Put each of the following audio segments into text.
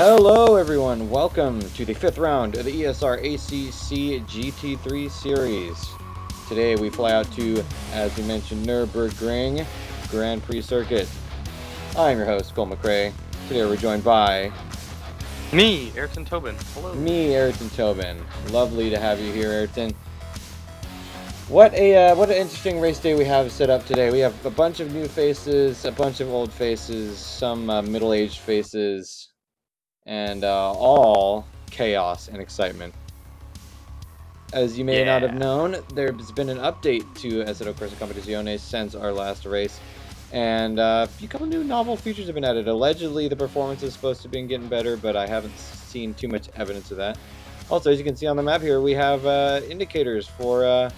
Hello everyone, welcome to the 5th round of the ESR ACC GT3 series. Today we fly out to, as we mentioned, Nurburgring Grand Prix Circuit. I'm your host, McCray. Today we're joined by... Me, Ayrton Tobin. Hello. Me, Ayrton Tobin. Lovely to have you here, Ayrton. What an interesting race day we have set up today. We have a bunch of new faces, a bunch of old faces, some middle-aged faces, and all chaos and excitement. As you may not have known, there's been an update to Assetto Corsa Competizione since our last race, and a couple new novel features have been added. Allegedly, the performance is supposed to be getting better, but I haven't seen too much evidence of that. Also, as you can see on the map here, we have indicators for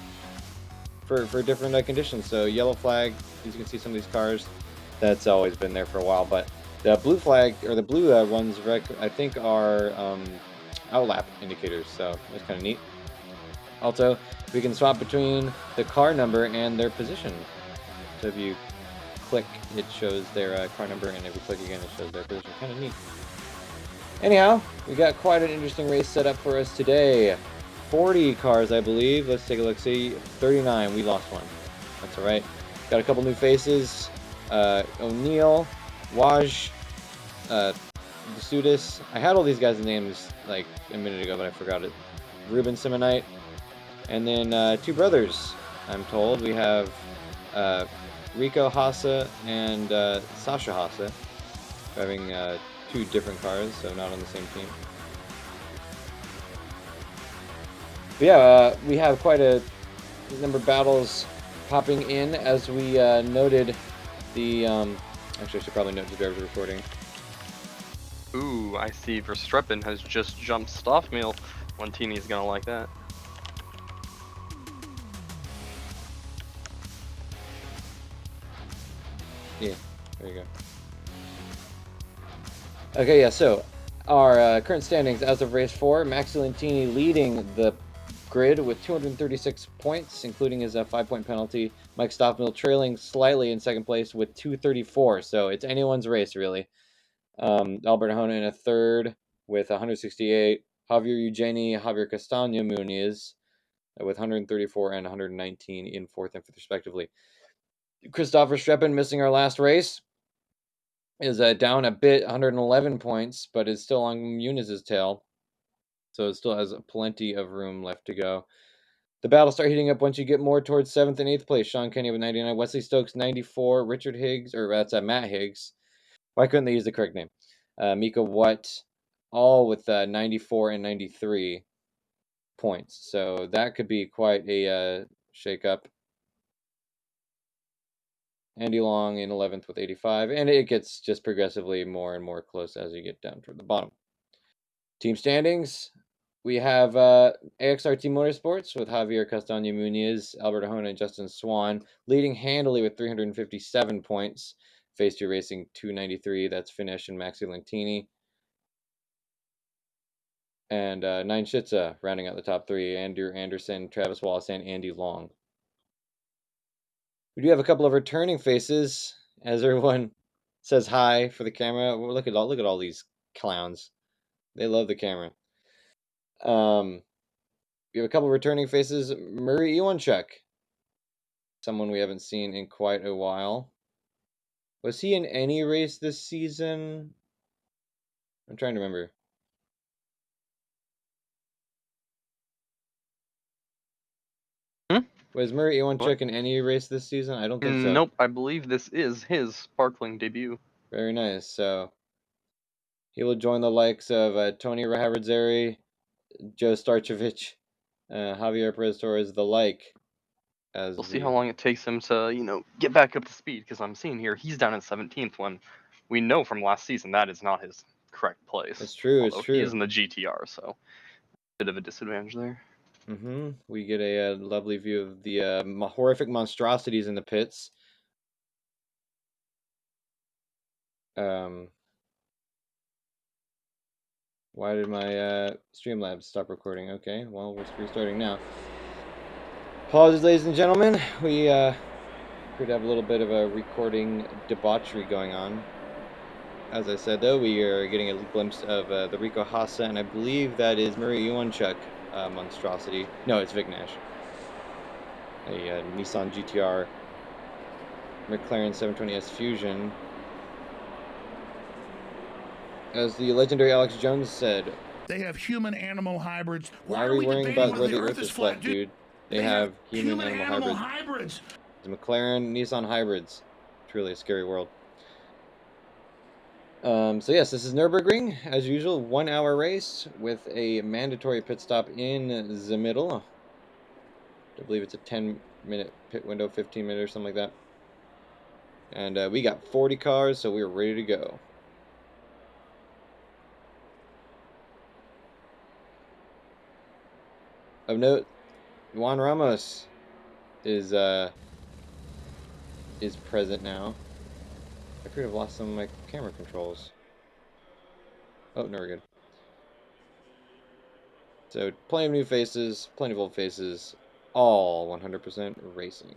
different conditions. So yellow flag, as you can see some of these cars, that's always been there for a while, but the blue flag, or the blue ones, I think are outlap indicators, so that's kind of neat. Also, we can swap between the car number and their position. So if you click, it shows their car number, and if you click again, it shows their position. Kind of neat. Anyhow, we got quite an interesting race set up for us today. 40 cars, I believe. Let's take a look. See, 39. We lost one. That's all right. Got a couple new faces. O'Neill, Waj, Sudis. I had all these guys' names like a minute ago, but I forgot it. Ruben Simonite. And then two brothers, I'm told. We have Rico Hassa and Sasha Hassa driving two different cars, so not on the same team. But yeah, we have quite a number of battles popping in, as we noted the... actually, I should probably note the driver's recording. Ooh, I see Verstappen has just jumped Stoffmeal. Montini's gonna like that. Yeah, there you go. Okay, yeah, so our current standings as of race 4, Max Lentini leading the grid with 236 points, including his 5-point penalty. Mike Stoffmill trailing slightly in second place with 234, so it's anyone's race, really. Albert Hona in a third with 168. Javier Eugeni, Javier Castagna Muniz with 134 and 119 in fourth and fifth, respectively. Christopher Streppen missing our last race is down a bit, 111 points, but is still on Muniz's tail, so it still has plenty of room left to go. The battles start heating up once you get more towards 7th and 8th place. Sean Kenny with 99, Wesley Stokes 94, Richard Higgs, or that's Matt Higgs. Why couldn't they use the correct name? Mika Watt, all with 94 and 93 points. So that could be quite a shake-up. Andy Long in 11th with 85, and it gets just progressively more and more close as you get down toward the bottom. Team standings, we have AXRT Motorsports with Javier Castagna Muniz, Albert Hona, and Justin Swan leading handily with 357 points. Phase 2 Racing 293, that's Finish and Maxi Lentini. And Nine Shitza rounding out the top 3, Andrew Anderson, Travis Wallace, and Andy Long. We do have a couple of returning faces, as everyone says hi for the camera. Look at all these clowns. They love the camera. We have a couple of returning faces. Murray Iwanchuk, someone we haven't seen in quite a while. Was he in any race this season? I'm trying to remember. Was Murray Iwanchuk in any race this season? I don't think so. Nope, I believe this is his sparkling debut. Very nice. So he will join the likes of Tony Rahaverdzeri, Joe Starchevich, Javier Perez Torres, the like. We'll see how long it takes him to, get back up to speed, because I'm seeing here he's down in 17th when we know from last season that is not his correct place. It's true, although he is in the GTR, so a bit of a disadvantage there. We get a lovely view of the horrific monstrosities in the pits. Why did my Streamlabs stop recording? Okay, well, we're restarting now. Apologies, ladies and gentlemen. We appear to have a little bit of a recording debauchery going on. As I said, though, we are getting a glimpse of the Rico Hassa, and I believe that is Murray Iwanchuk monstrosity. No, it's Vic Nash. A Nissan GTR McLaren 720S Fusion. As the legendary Alex Jones said, they have human-animal hybrids. Why are we worrying about where the Earth is flat, dude? They have human-animal hybrids. The McLaren Nissan hybrids. Truly a scary world. So yes, this is Nurburgring, as usual, 1 hour race with a mandatory pit stop in the middle. I believe it's a 10-minute pit window, 15-minute or something like that. And we got 40 cars, so we're ready to go. Of note, Juan Ramos is present now. I could have lost some of my camera controls. Oh, no, we're good. So, plenty of new faces, plenty of old faces, all 100% racing.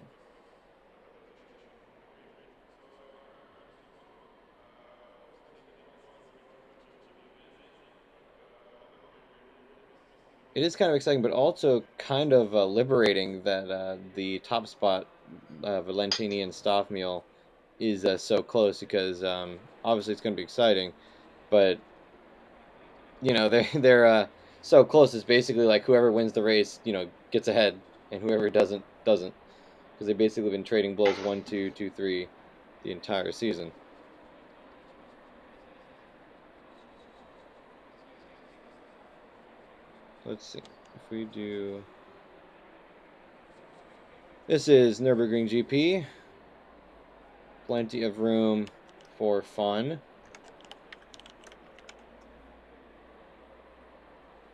It is kind of exciting, but also kind of liberating that the top spot, Valentini and Stoffmeal, is so close because obviously it's going to be exciting, but you know they're so close. It's basically like whoever wins the race, you know, gets ahead, and whoever doesn't because they've basically been trading blows 1, 2, 2, 3 the entire season. Let's see if we do. This is Nurburgring GP. Plenty of room for fun.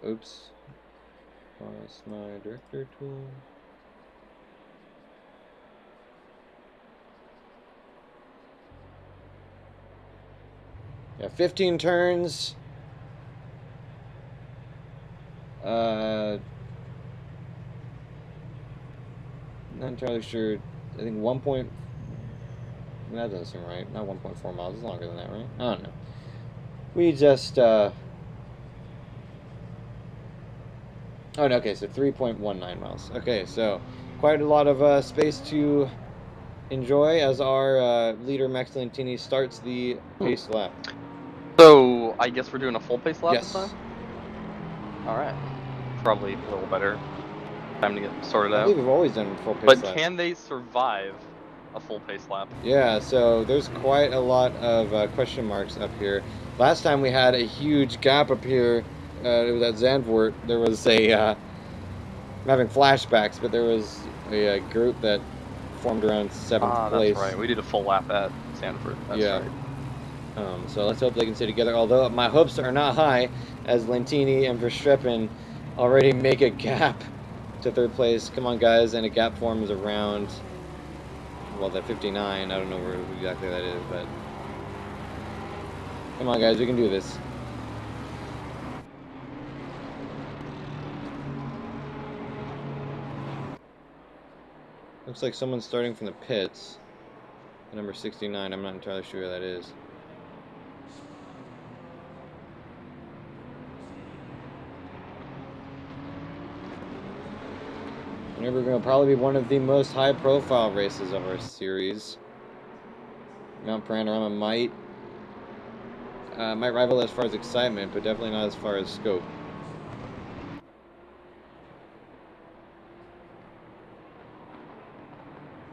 Oops. Lost my director tool. Yeah, 15 turns. Not entirely sure. I think 1 point. That doesn't seem right. Not 1.4 miles. It's longer than that, right? I don't know. We just. Oh, no, okay, so 3.19 miles. Okay, so quite a lot of space to enjoy as our leader Max Lentini starts the pace lap. So I guess we're doing a full pace lap this Yes. time? Alright. Probably a little better. Time to get sorted I out. believe we've always done full pace But lap. can they survive a full pace lap? Yeah, so there's quite a lot of question marks up here. Last time we had a huge gap up here. It was at Zandvoort. There was a I'm having flashbacks, but there was a group that formed around 7th place. That's right. We did a full lap at Sanford. That's right. So let's hope they can stay together. Although my hopes are not high, as Lentini and Verstappen already make a gap to 3rd place. Come on, guys, and a gap forms around. Well, that 59. I don't know where exactly that is, but come on, guys, we can do this. Looks like someone's starting from the pits. Number 69, I'm not entirely sure who that is. Nurburgring will probably be one of the most high-profile races of our series. Mount Panorama might rival as far as excitement, but definitely not as far as scope.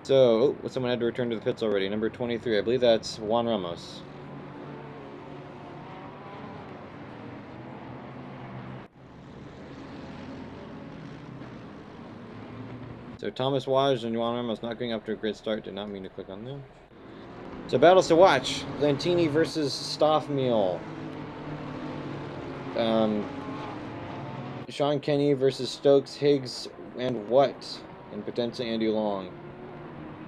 So, someone had to return to the pits already. Number 23, I believe that's Juan Ramos. So Thomas Waj and Juan Ramos not going after a great start. Did not mean to click on them. So battles to watch. Lentini versus Stoffmeal. Sean Kenny versus Stokes, Higgs, and What? And potentially Andy Long.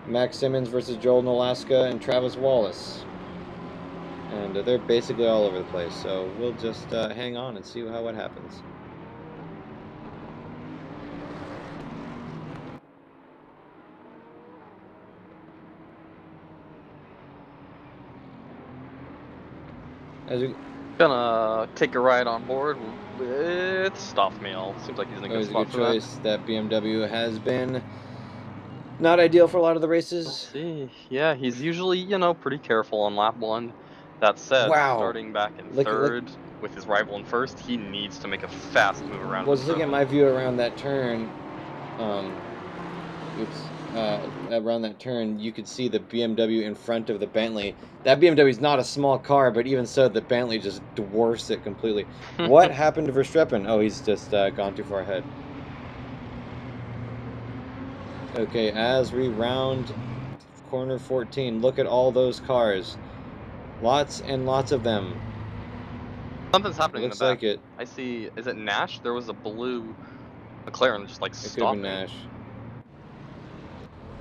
Max Simmons versus Joel Nolaska and Travis Wallace. And they're basically all over the place. So we'll just hang on and see what happens. Gonna take a ride on board with Stoffmeal. Seems like he's in a good Always a spot good for that. choice. That BMW has been not ideal for a lot of the We'll races. see. Yeah, he's usually, you know, pretty careful on lap 1. That said, Wow. starting back in Look, 3rd with his rival in 1st, he needs to make a fast move around was looking at Verstappen. my view around that turn. Around that turn, you could see the BMW in front of the Bentley. That BMW is not a small car, but even so, the Bentley just dwarfs it completely. What happened to Verstappen? Oh, he's just gone too far ahead. Okay, as we round corner 14, look at all those cars. Lots and lots of them. Something's happening in the Looks back. like it. I see, is it Nash? There was a blue McLaren just like It could have been stopping. Nash.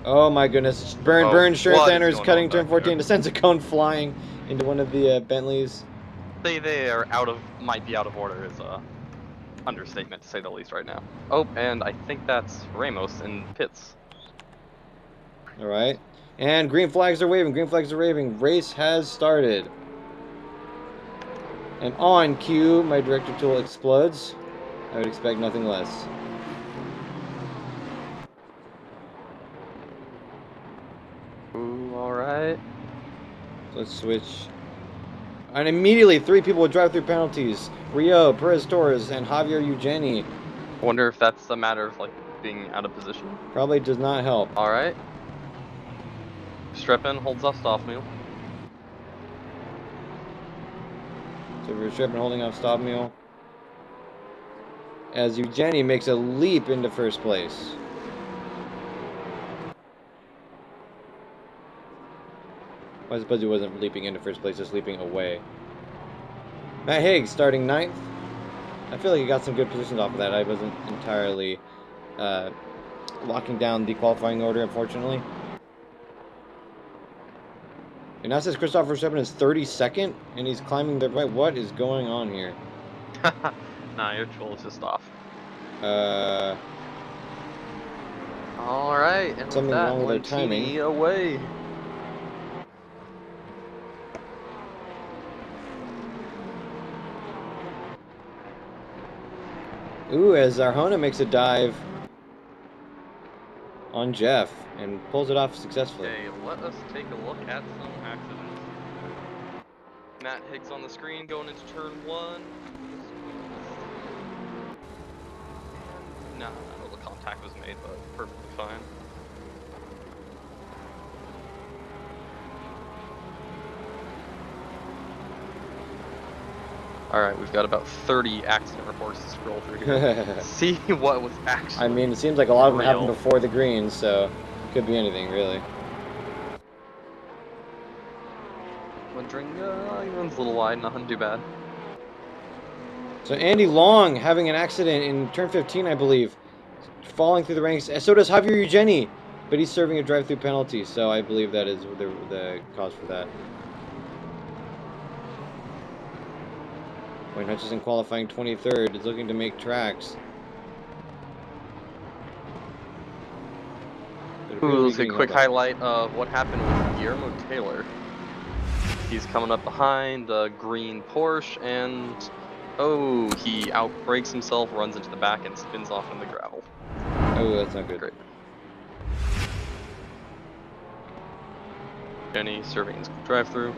Oh my goodness. Burn, Oh, burn, sure what is Thanners going cutting on turn back 14. there? Descends a cone flying into one of the Bentleys. Say they are might be out of order is a understatement to say the least right now. Oh, and I think that's Ramos in pits. Alright. And green flags are waving. Green flags are waving. Race has started. And on cue, my director tool explodes. I would expect nothing less. Ooh, alright. Let's switch. And immediately, 3 people would drive through penalties. Rio, Perez Torres, and Javier Eugeni. Wonder if that's a matter of like being out of position. Probably does not help. Alright. Streppen holds off Stoffmeal. So Verstappen holding off Stoffmeal. As Eugeni makes a leap into first place. I suppose he wasn't leaping into first place, just leaping away. Matt Higgs starting 9th. I feel like he got some good positions off of that. I wasn't entirely locking down the qualifying order, unfortunately. And now says Christopher Verstappen is 32nd, and he's climbing the right. What is going on here? Nah, your tool is just off. Uh, Alright, and with something that, wrong with our Lentini timing. away. Ooh, as Arjona makes a dive on Jeff and pulls it off successfully. Okay, let us take a look at some accidents. Matt Higgs on the screen going into turn 1. Nah, no, the contact was made, but perfectly fine. Alright, we've got about 30 accident reports to scroll through here. See what was actually I mean, it seems like a lot of them happened real. before the green, so it could be anything, really. He runs a little wide, nothing too bad. So Andy Long having an accident in turn 15, I believe. Falling through the ranks. So does Javier Eugeni, but he's serving a drive-through penalty, so I believe that is the cause for that. Wayne Hutchison qualifying 23rd is looking to make tracks. Ooh, let's see a quick highlight of what happened with Guillermo Taylor. He's coming up behind the green Porsche, and oh, he outbrakes himself, runs into the back, and spins off in the gravel. Oh, that's not good. Great. Jenny serving his drive-through.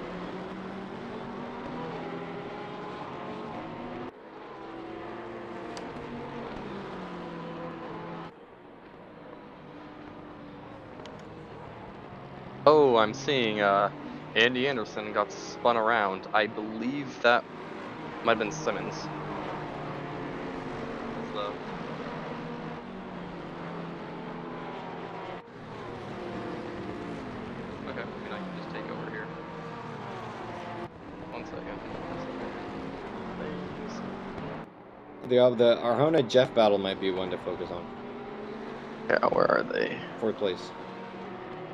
Oh, I'm seeing Andy Anderson got spun around. I believe that might have been Simmons. Okay, I mean I can just take over here. One second. The Arjona Jeff battle might be one to focus on. Yeah, where are they? 4th place.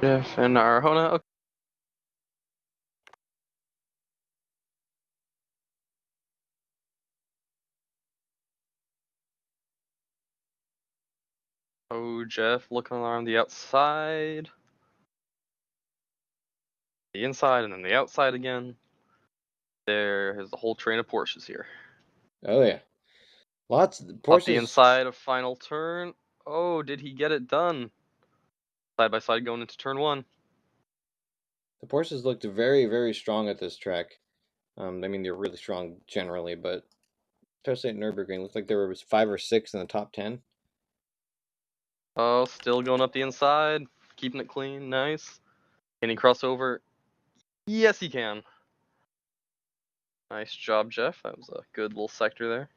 Jeff and Arjona. Okay. Oh, Jeff looking around the outside. The inside and then the outside again. There's a whole train of Porsches here. Oh yeah, lots of Up the Porsches. inside of final turn. Oh, did he get it done? Side by side going into turn 1. The Porsches looked very, very strong at this track. I mean, they're really strong generally, but especially at Nurburgring, looked like there was 5 or 6 in the top 10. Oh, still going up the inside, keeping it clean, nice. Can he cross over? Yes, he can. Nice job, Jeff. That was a good little sector there.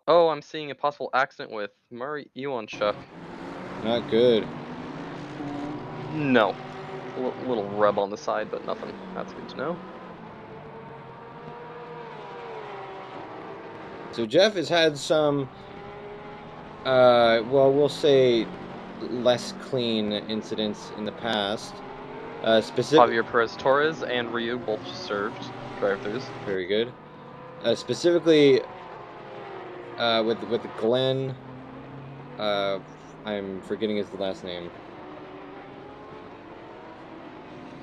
Oh, I'm seeing a possible accident with Murray Iwanchuk. Not good. No. A little rub on the side, but nothing. That's good to know. So Jeff has had some, well, we'll say less clean incidents in the past. Javier Perez Torres and Ryu both served drive-throughs. Very good. Specifically, with Glenn, I'm forgetting his last name.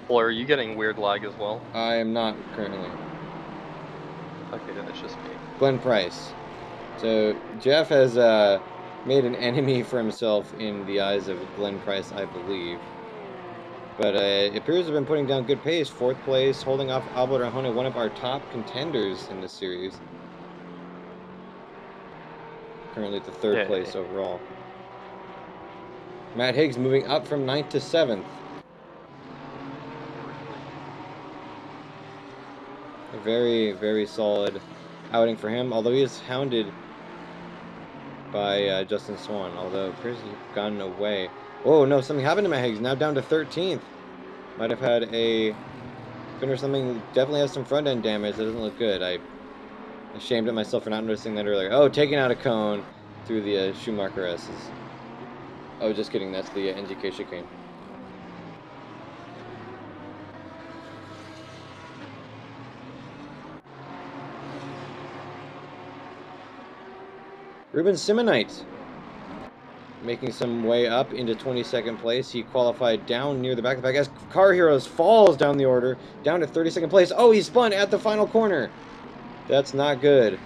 Well, are you getting weird lag as well? I am not currently. Okay, then it's just me. Glenn Price. So Jeff has made an enemy for himself in the eyes of Glenn Price, I believe. But it appears to have been putting down good pace. 4th place, holding off Albert Arjona, one of our top contenders in this series. Currently at the 3rd place overall. Matt Higgs moving up from 9th to 7th. A very, very solid outing for him, although he is hounded by Justin Swan, although it appears he's gotten away. Oh no, something happened to Matt Higgs, now down to 13th. Might have had a spin or something, definitely has some front end damage, that doesn't look good. I'm ashamed of myself for not noticing that earlier. Oh, taking out a cone through the Schumacher S's. Oh, just kidding, that's the NGK chicane. Ruben Simonite making some way up into 22nd place. He qualified down near the back of the pack as Car Heroes falls down the order, down to 32nd place. Oh, he spun at the final corner. That's not good.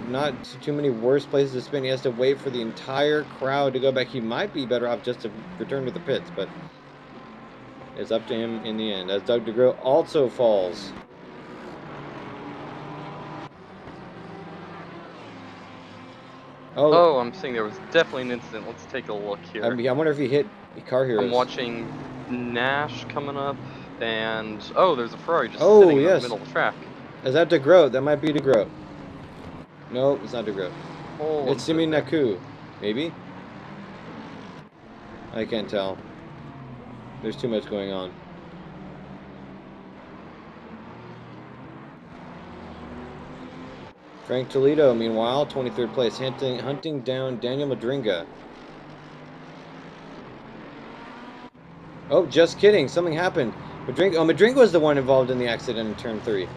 Not too many worse places to spin. He has to wait for the entire crowd to go back. He might be better off just to return to the pits, but it's up to him in the end. As Doug DeGroat also falls. Oh, I'm seeing there was definitely an incident. Let's take a look here. I wonder if he hit Car Heroes. I'm watching Nash coming up, and oh, there's a Ferrari just Oh, sitting in the yes. middle of the track. Is that DeGroat? That might be DeGroat. No, it's not DeGroat. Oh, It's Simi Naku. Maybe? I can't tell. There's too much going on. Frank Toledo, meanwhile, 23rd place, hunting down Daniel Madringa. Oh, just kidding. Something happened. Madringa was the one involved in the accident in turn 3.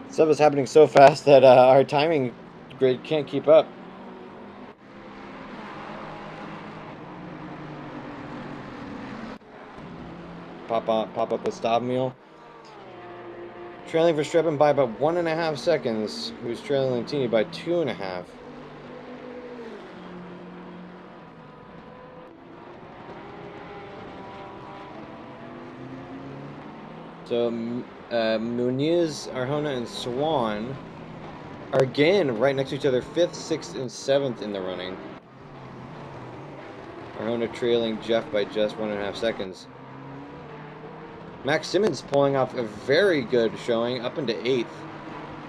Stuff is happening so fast that our timing grid can't keep up. Pop up with Stavmiel. Trailing Verstappen by about 1.5 seconds, who's trailing Lentini by 2.5. So Muniz, Arjona, and Swan are again right next to each other, 5th, 6th, and 7th in the running. Arjona trailing Jeff by just 1.5 seconds. Max Simmons pulling off a very good showing, up into 8th.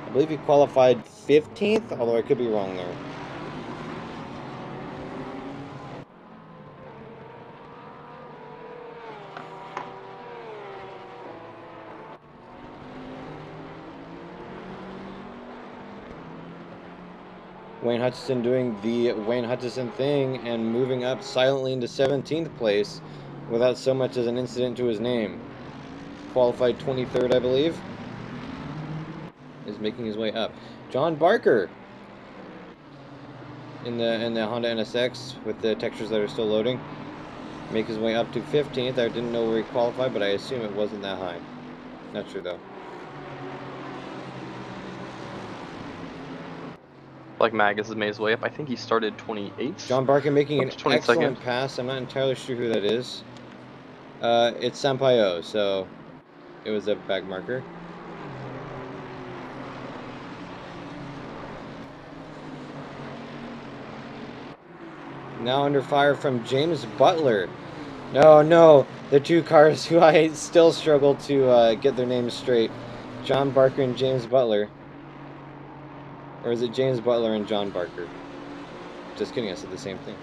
I believe he qualified 15th, although I could be wrong there. Wayne Hutchison doing the Wayne Hutchison thing and moving up silently into 17th place without so much as an incident to his name. Qualified 23rd, I believe. is making his way up. John Barker in the Honda NSX with the textures that are still loading. Make his way up to 15th. I didn't know where he qualified, but I assume it wasn't that high. Not sure though. Like Magus has made his way up. I think he started 28th. John Barker making an 22nd. excellent pass. I'm not entirely sure who that is. It's Sampaio, so it was a back marker. Now under fire from James Butler. No, the two cars who I still struggle to get their names straight. John Barker and James Butler. Or is it James Butler and John Barker? Just kidding, I said the same thing.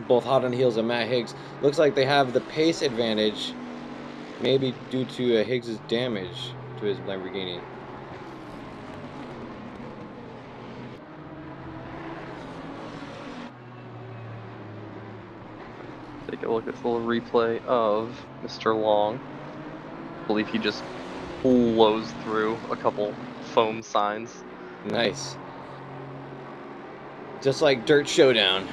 Both hot on the heels of Matt Higgs. Looks like they have the pace advantage, maybe due to Higgs' damage to his Lamborghini. Take a look at this little replay of Mr. Long. I believe he just blows through a couple foam signs. Nice. Just like Dirt Showdown.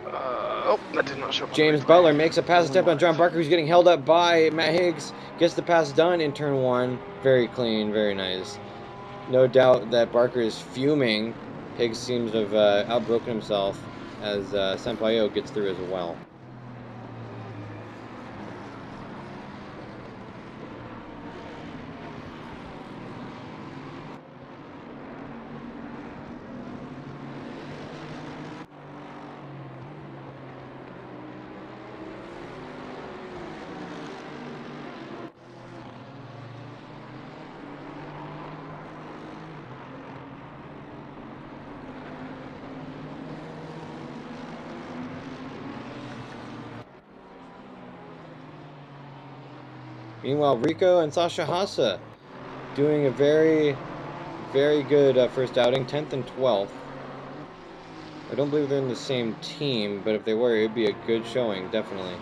Oh, that did not show up. James Butler makes a pass attempt on John Barker, who's getting held up by Matt Higgs. Gets the pass done in turn 1. Very clean, very nice. No doubt that Barker is fuming. Higgs seems to have outbroken himself as Sampaio gets through as well. Meanwhile, Rico and Sasha Hassa doing a very, very good first outing, 10th and 12th. I don't believe they're in the same team, but if they were, it would be a good showing, definitely.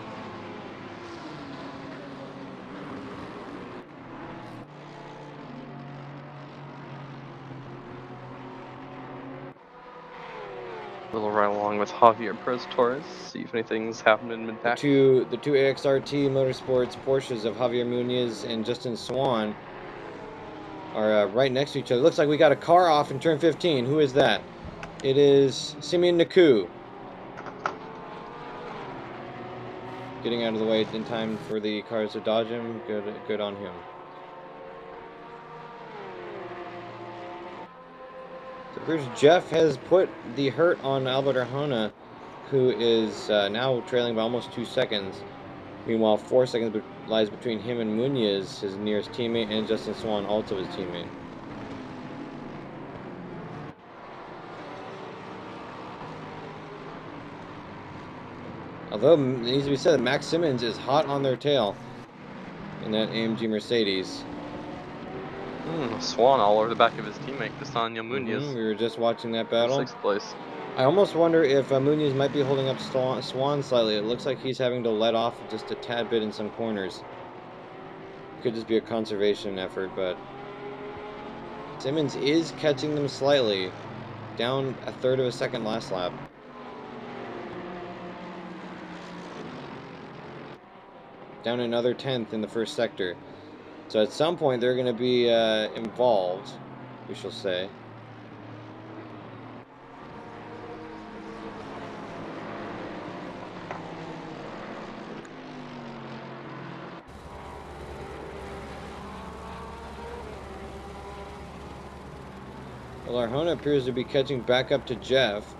A little right along with Javier Perez Torres. See if anything's happened in mid-pack. The two AXRT Motorsports Porsches of Javier Munoz and Justin Swan are right next to each other. Looks like we got a car off in turn 15. Who is that? It is Simeon Naku. Getting out of the way in time for the cars to dodge him. Good on him. So here's Jeff has put the hurt on Albert Arjona, who is now trailing by almost 2 seconds. Meanwhile, 4 seconds lies between him and Munoz, his nearest teammate, and Justin Swan, also his teammate. Although, it needs to be said that Max Simmons is hot on their tail in that AMG Mercedes. Swan all over the back of his teammate, Castano Munoz. We were just watching that battle. 6th place. I almost wonder if Munoz might be holding up Swan slightly. It looks like he's having to let off just a tad bit in some corners. Could just be a conservation effort, but Simmons is catching them slightly. Down a third of a second last lap. Down another 10th in the first sector. So at some point they're going to be involved, we shall say. Well, Arjona appears to be catching back up to Jeff.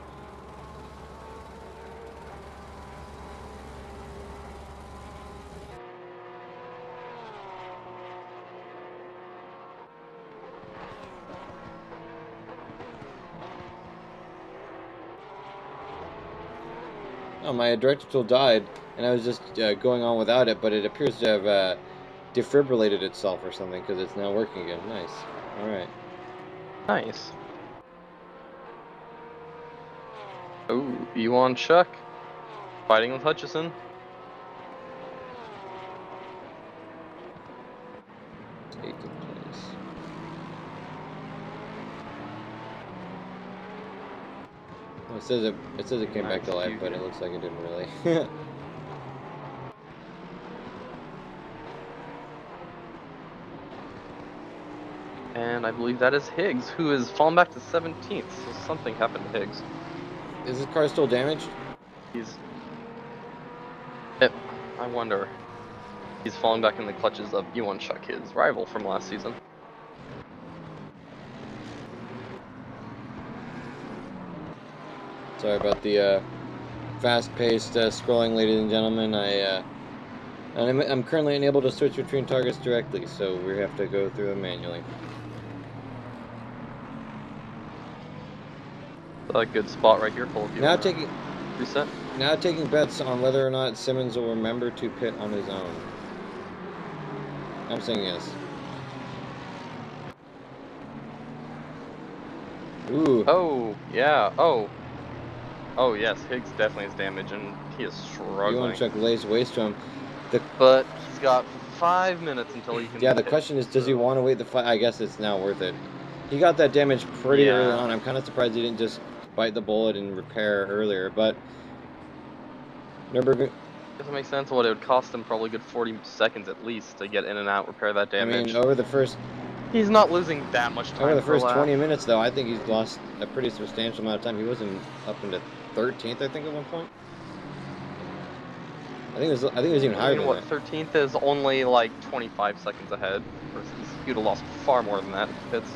Oh, my ejector tool died, and I was just going on without it, but it appears to have defibrillated itself or something, because it's now working again. Nice. Alright. Nice. Oh, Ewan Chuck fighting with Hutchison. 18th place. Well, it says it came back to life, but it looks like it didn't really. And I believe that is Higgs, who has fallen back to 17th, so something happened to Higgs. Is his car still damaged? I wonder. He's fallen back in the clutches of Iwanchuk, his rival from last season. Sorry about the fast-paced scrolling, ladies and gentlemen. I'm currently unable to switch between targets directly, so we have to go through them manually. A good spot right here, Cole. If you Now want taking reset. Now taking bets on whether or not Simmons will remember to pit on his own. I'm saying yes. Ooh. Oh, yeah. Oh, yes. Higgs definitely has damage, and he is struggling. Iwanchuk lays waste to him. But he's got 5 minutes until he can. Yeah, the question is, does he want to wait the fight? I guess it's now worth it. He got that damage pretty early on. I'm kind of surprised he didn't just bite the bullet and repair earlier, but Nurburgring. Doesn't make sense. What it would cost him probably a good 40 seconds at least to get in and out, repair that damage. I mean, over the first. He's not losing that much time. Over the first 20 minutes, though, I think he's lost a pretty substantial amount of time. He was up into 13th, I think, at one point. I think it was even higher than that. 13th is only like 25 seconds ahead. Versus he would have lost far more than that if he pits.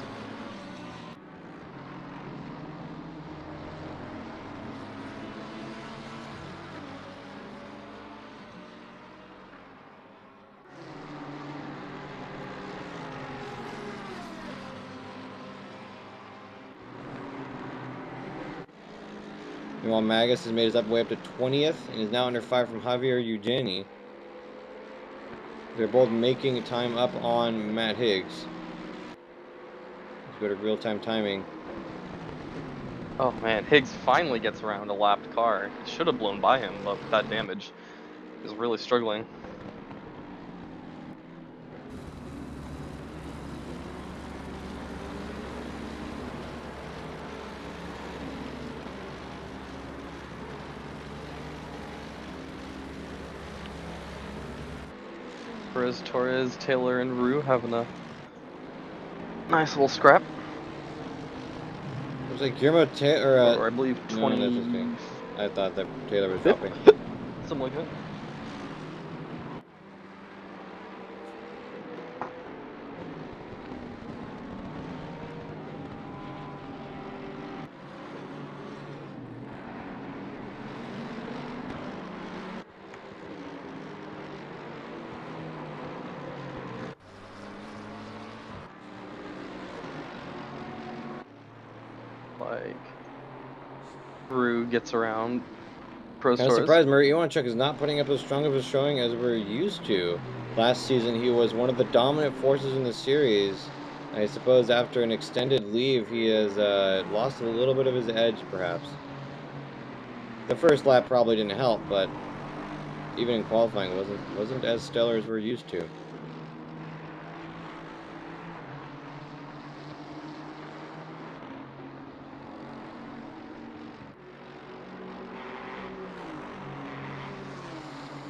Meanwhile, Magus has made his way up to 20th and is now under 5 from Javier Eugeni. They're both making time up on Matt Higgs. Let's go to real-time timing. Oh man, Higgs finally gets around a lapped car. It should have blown by him, but with that damage, he was really struggling. Perez, Torres, Taylor, and Rue having a nice little scrap. It was like Guillermo Taylor, or I believe 20. No, that's okay. I thought that Taylor was dropping. Something like that. Like, Rue gets around. Kind of surprised Murray Iwanchuk is not putting up as strong of a showing as we're used to. Last season, he was one of the dominant forces in the series. I suppose after an extended leave, he has lost a little bit of his edge, perhaps. The first lap probably didn't help, but even in qualifying, wasn't as stellar as we're used to.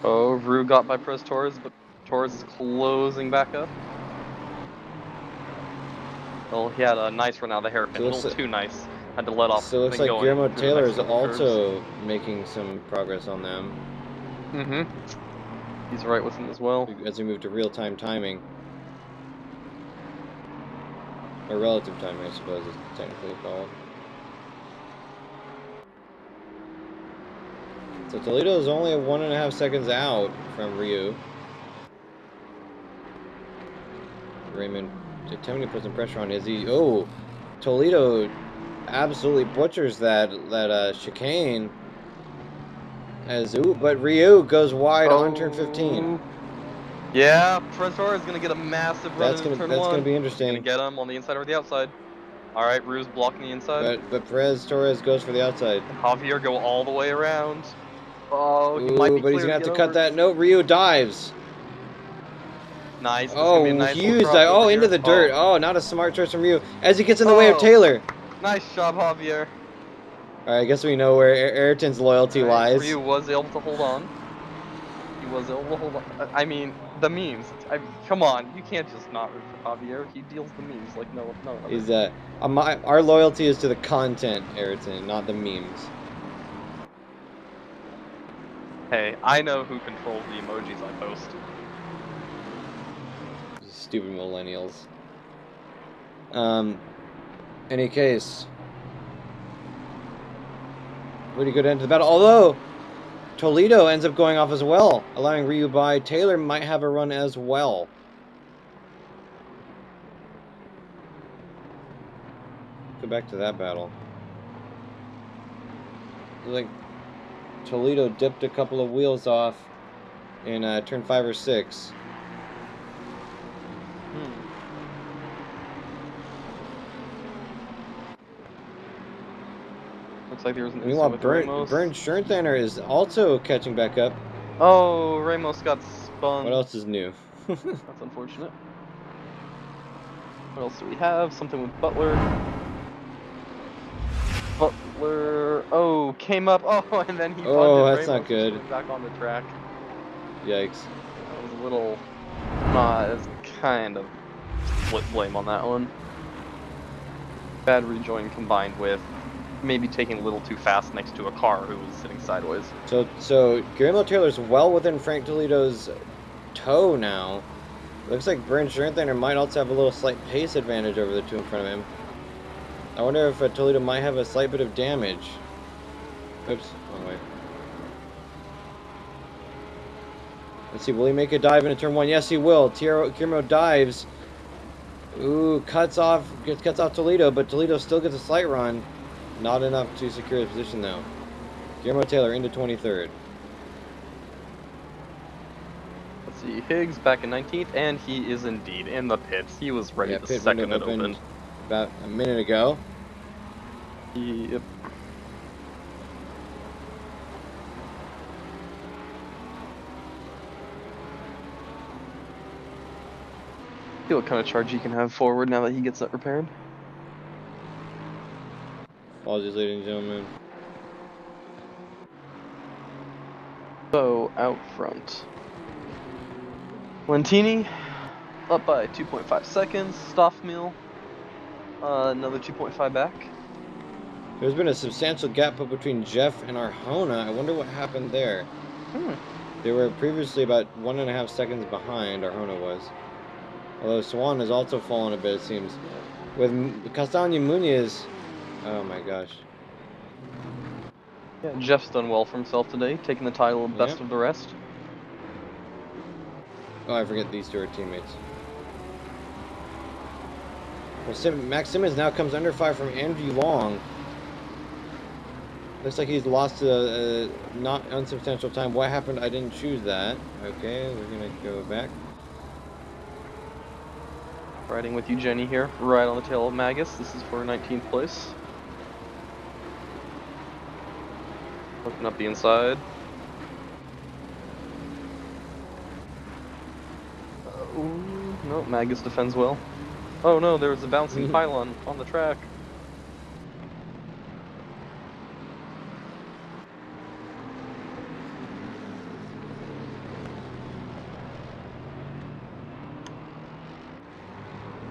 Oh, Rue got by Perez Torres, but Torres is closing back up. Well, he had a nice run out of the hairpin, a little too nice. Had to let off. So it looks like Guillermo Taylor is also making some progress on them. He's right with him as well. As we move to real-time timing. Or relative timing, I suppose it's technically called. So Toledo is only 1.5 seconds out from Ryu. Raymond attempting to put some pressure on Izzy. Oh, Toledo absolutely butchers that chicane. But Ryu goes wide on turn 15. Yeah, Perez Torres is gonna get a massive run into turn 1. That's gonna be interesting. Gonna get him on the inside or the outside. All right, Rue's blocking the inside. But Perez Torres goes for the outside. Javier go all the way around. Oh, he Ooh, might be but he's clear gonna have to get cut over. that. No, Ryu dives. Nice. This is gonna be a Oh, nice little huge crop dive. over Oh, here. into the dirt. Oh, not a smart choice from you. As he gets in the way of Oh. Taylor. Nice job, Javier. All right, I guess we know where Ayrton's loyalty All right, lies. Ryu was able to hold on. He was able to hold on. I mean, the memes. Come on, you can't just not root for Javier. He deals the memes like no other. He's our loyalty is to the content, Ayrton, not the memes. Hey, I know who controls the emojis I post. You stupid millennials. Any case, pretty good end to the battle. Although Toledo ends up going off as well, allowing Ryu by. Taylor might have a run as well. Go back to that battle. Like Toledo dipped a couple of wheels off in turn 5 or 6. Looks like there was an Meanwhile, incident with Ramos. Bernd Schernsteiner is also catching back up. Oh, Ramos got spun. What else is new? That's unfortunate. What else do we have? Something with Butler. Butler. Oh, came up. Oh, and then he punted that's Ramos, not good. which went back on the track. Yikes. That was a little. It's kind of split blame on that one. Bad rejoin combined with maybe taking a little too fast next to a car who was sitting sideways. So Guillermo Taylor's well within Frank Toledo's toe now. Looks like Bernd Schernsteiner might also have a little slight pace advantage over the two in front of him. I wonder if Toledo might have a slight bit of damage. Oops, wrong way. Let's see, will he make a dive into turn 1? Yes, he will. Guillermo dives. Ooh, cuts off Toledo, but Toledo still gets a slight run. Not enough to secure his position, though. Guillermo Taylor into 23rd. Let's see, Higgs back in 19th, and he is indeed in the pits. He was ready the second it opened. About a minute ago. Yep. See what kind of charge he can have forward now that he gets that repaired. Apologies, ladies and gentlemen. So, out front. Lentini, up by 2.5 seconds. Stoffmeal, another 2.5 back. There's been a substantial gap put between Jeff and Arjona. I wonder what happened there. They were previously about 1.5 seconds behind, Arjona was. Although Swan has also fallen a bit, it seems. With Castaño Munoz... Oh my gosh. Yeah, Jeff's done well for himself today, taking the title of best of the rest. Oh, I forget these two are teammates. Well, Max Simmons now comes under 5 from Andrew Long. Looks like he's lost a not unsubstantial time. What happened? I didn't choose that. Okay, we're gonna go back. Riding with you, Jenny, here, right on the tail of Magus. This is for 19th place. Looking up the inside. No, Magus defends well. Oh no, there was a bouncing pylon on the track.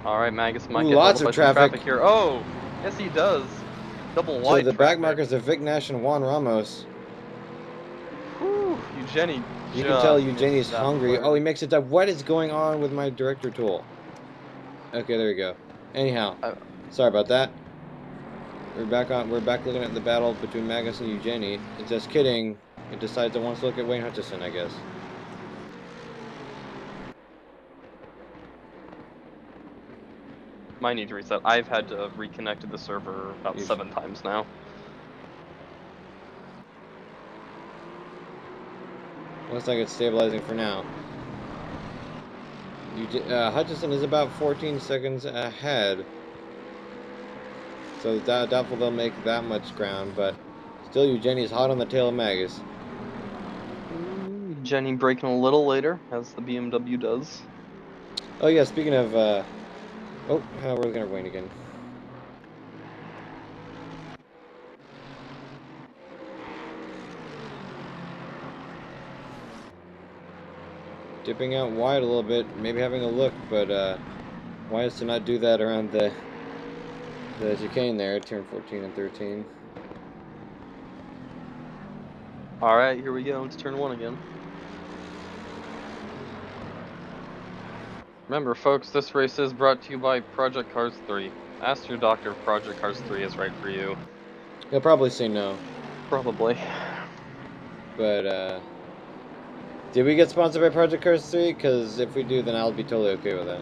Alright, Magus might get lots held of up by some traffic. traffic here. Oh! Yes, he does. Double wide So the traffic. back markers are Vic Nash and Juan Ramos. Whew, Eugenie. You can tell Eugenie's hungry. Oh, he makes it up. What is going on with my director tool? Okay, there we go. Anyhow, sorry about that. We're back looking at the battle between Magus and Eugenie. It's just kidding. It decides it wants to look at Wayne Hutchison, I guess. Might need to reset. I've had to reconnect to the server about 7 times now. Looks like it's stabilizing for now. Hutchison is about 14 seconds ahead. So doubtful they'll make that much ground, but still Eugenie's hot on the tail of Magus. Jenny braking a little later, as the BMW does. Oh yeah, speaking of, oh, we're looking at Wayne again. Dipping out wide a little bit, maybe having a look, but wise to not do that around the chicane there, turn 14 and 13. All right, here we go. It's turn 1 again. Remember, folks, this race is brought to you by Project Cars 3. Ask your doctor if Project Cars 3 is right for you. He'll probably say no. Probably. But did we get sponsored by Project Cars 3? Because if we do, then I'll be totally okay with that.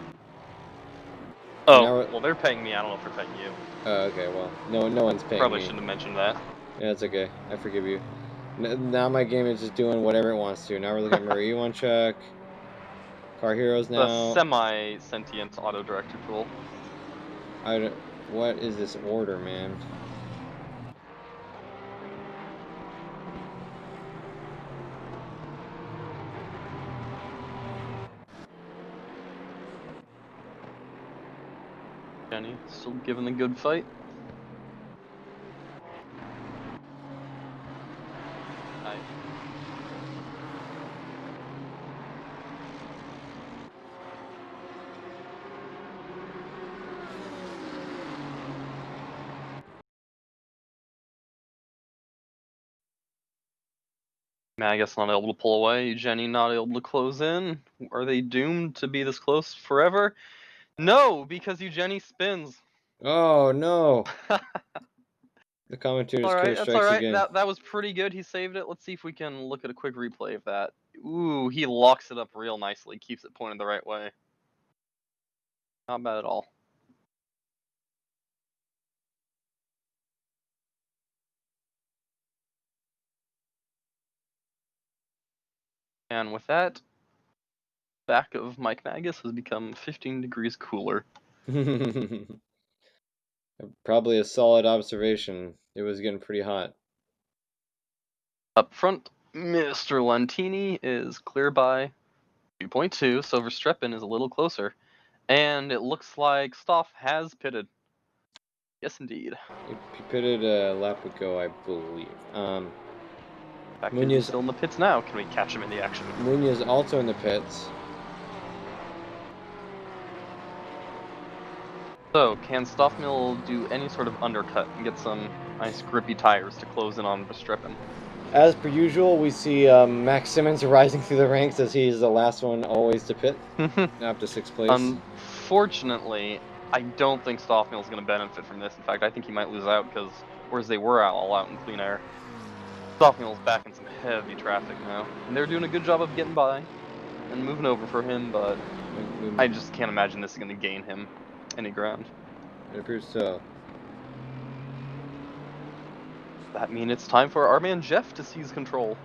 Oh, well, they're paying me. I don't know if they're paying you. Oh, okay, well, no one's paying Probably me. shouldn't have mentioned that. Yeah, it's okay. I forgive you. Now my game is just doing whatever it wants to. Now we're looking at Marie one check. Car Heroes The now. semi-sentient auto-director tool. What is this order, man? Jenny, still giving the good fight. Nice. Magus not able to pull away. Jenny not able to close in. Are they doomed to be this close forever? No, because Jenny spins. Oh no! The commentator's All right, curse that's all strikes right. again. That was pretty good. He saved it. Let's see if we can look at a quick replay of that. Ooh, he locks it up real nicely. Keeps it pointed the right way. Not bad at all. And with that, back of Mike Magus has become 15 degrees cooler. Probably a solid observation. It was getting pretty hot. Up front, Mr. Lentini is clear by 2.2, so Verstappen is a little closer. And it looks like Stoff has pitted. Yes, indeed. He pitted a lap ago, I believe. Fact is, Munoz he's still in the pits now. Can we catch him in the action? Munoz also in the pits. So, can Stoffmill do any sort of undercut and get some nice grippy tires to close in on Verstappen? As per usual, we see Max Simmons rising through the ranks as he's the last one always to pit, up to 6th place. Unfortunately, I don't think Stoffmill is going to benefit from this. In fact, I think he might lose out because, whereas they were all out in clean air, Stoffmill's back in some heavy traffic now. And they're doing a good job of getting by and moving over for him, but I just can't imagine this is going to gain him any ground. It appears so. That means it's time for our man Jeff to seize control.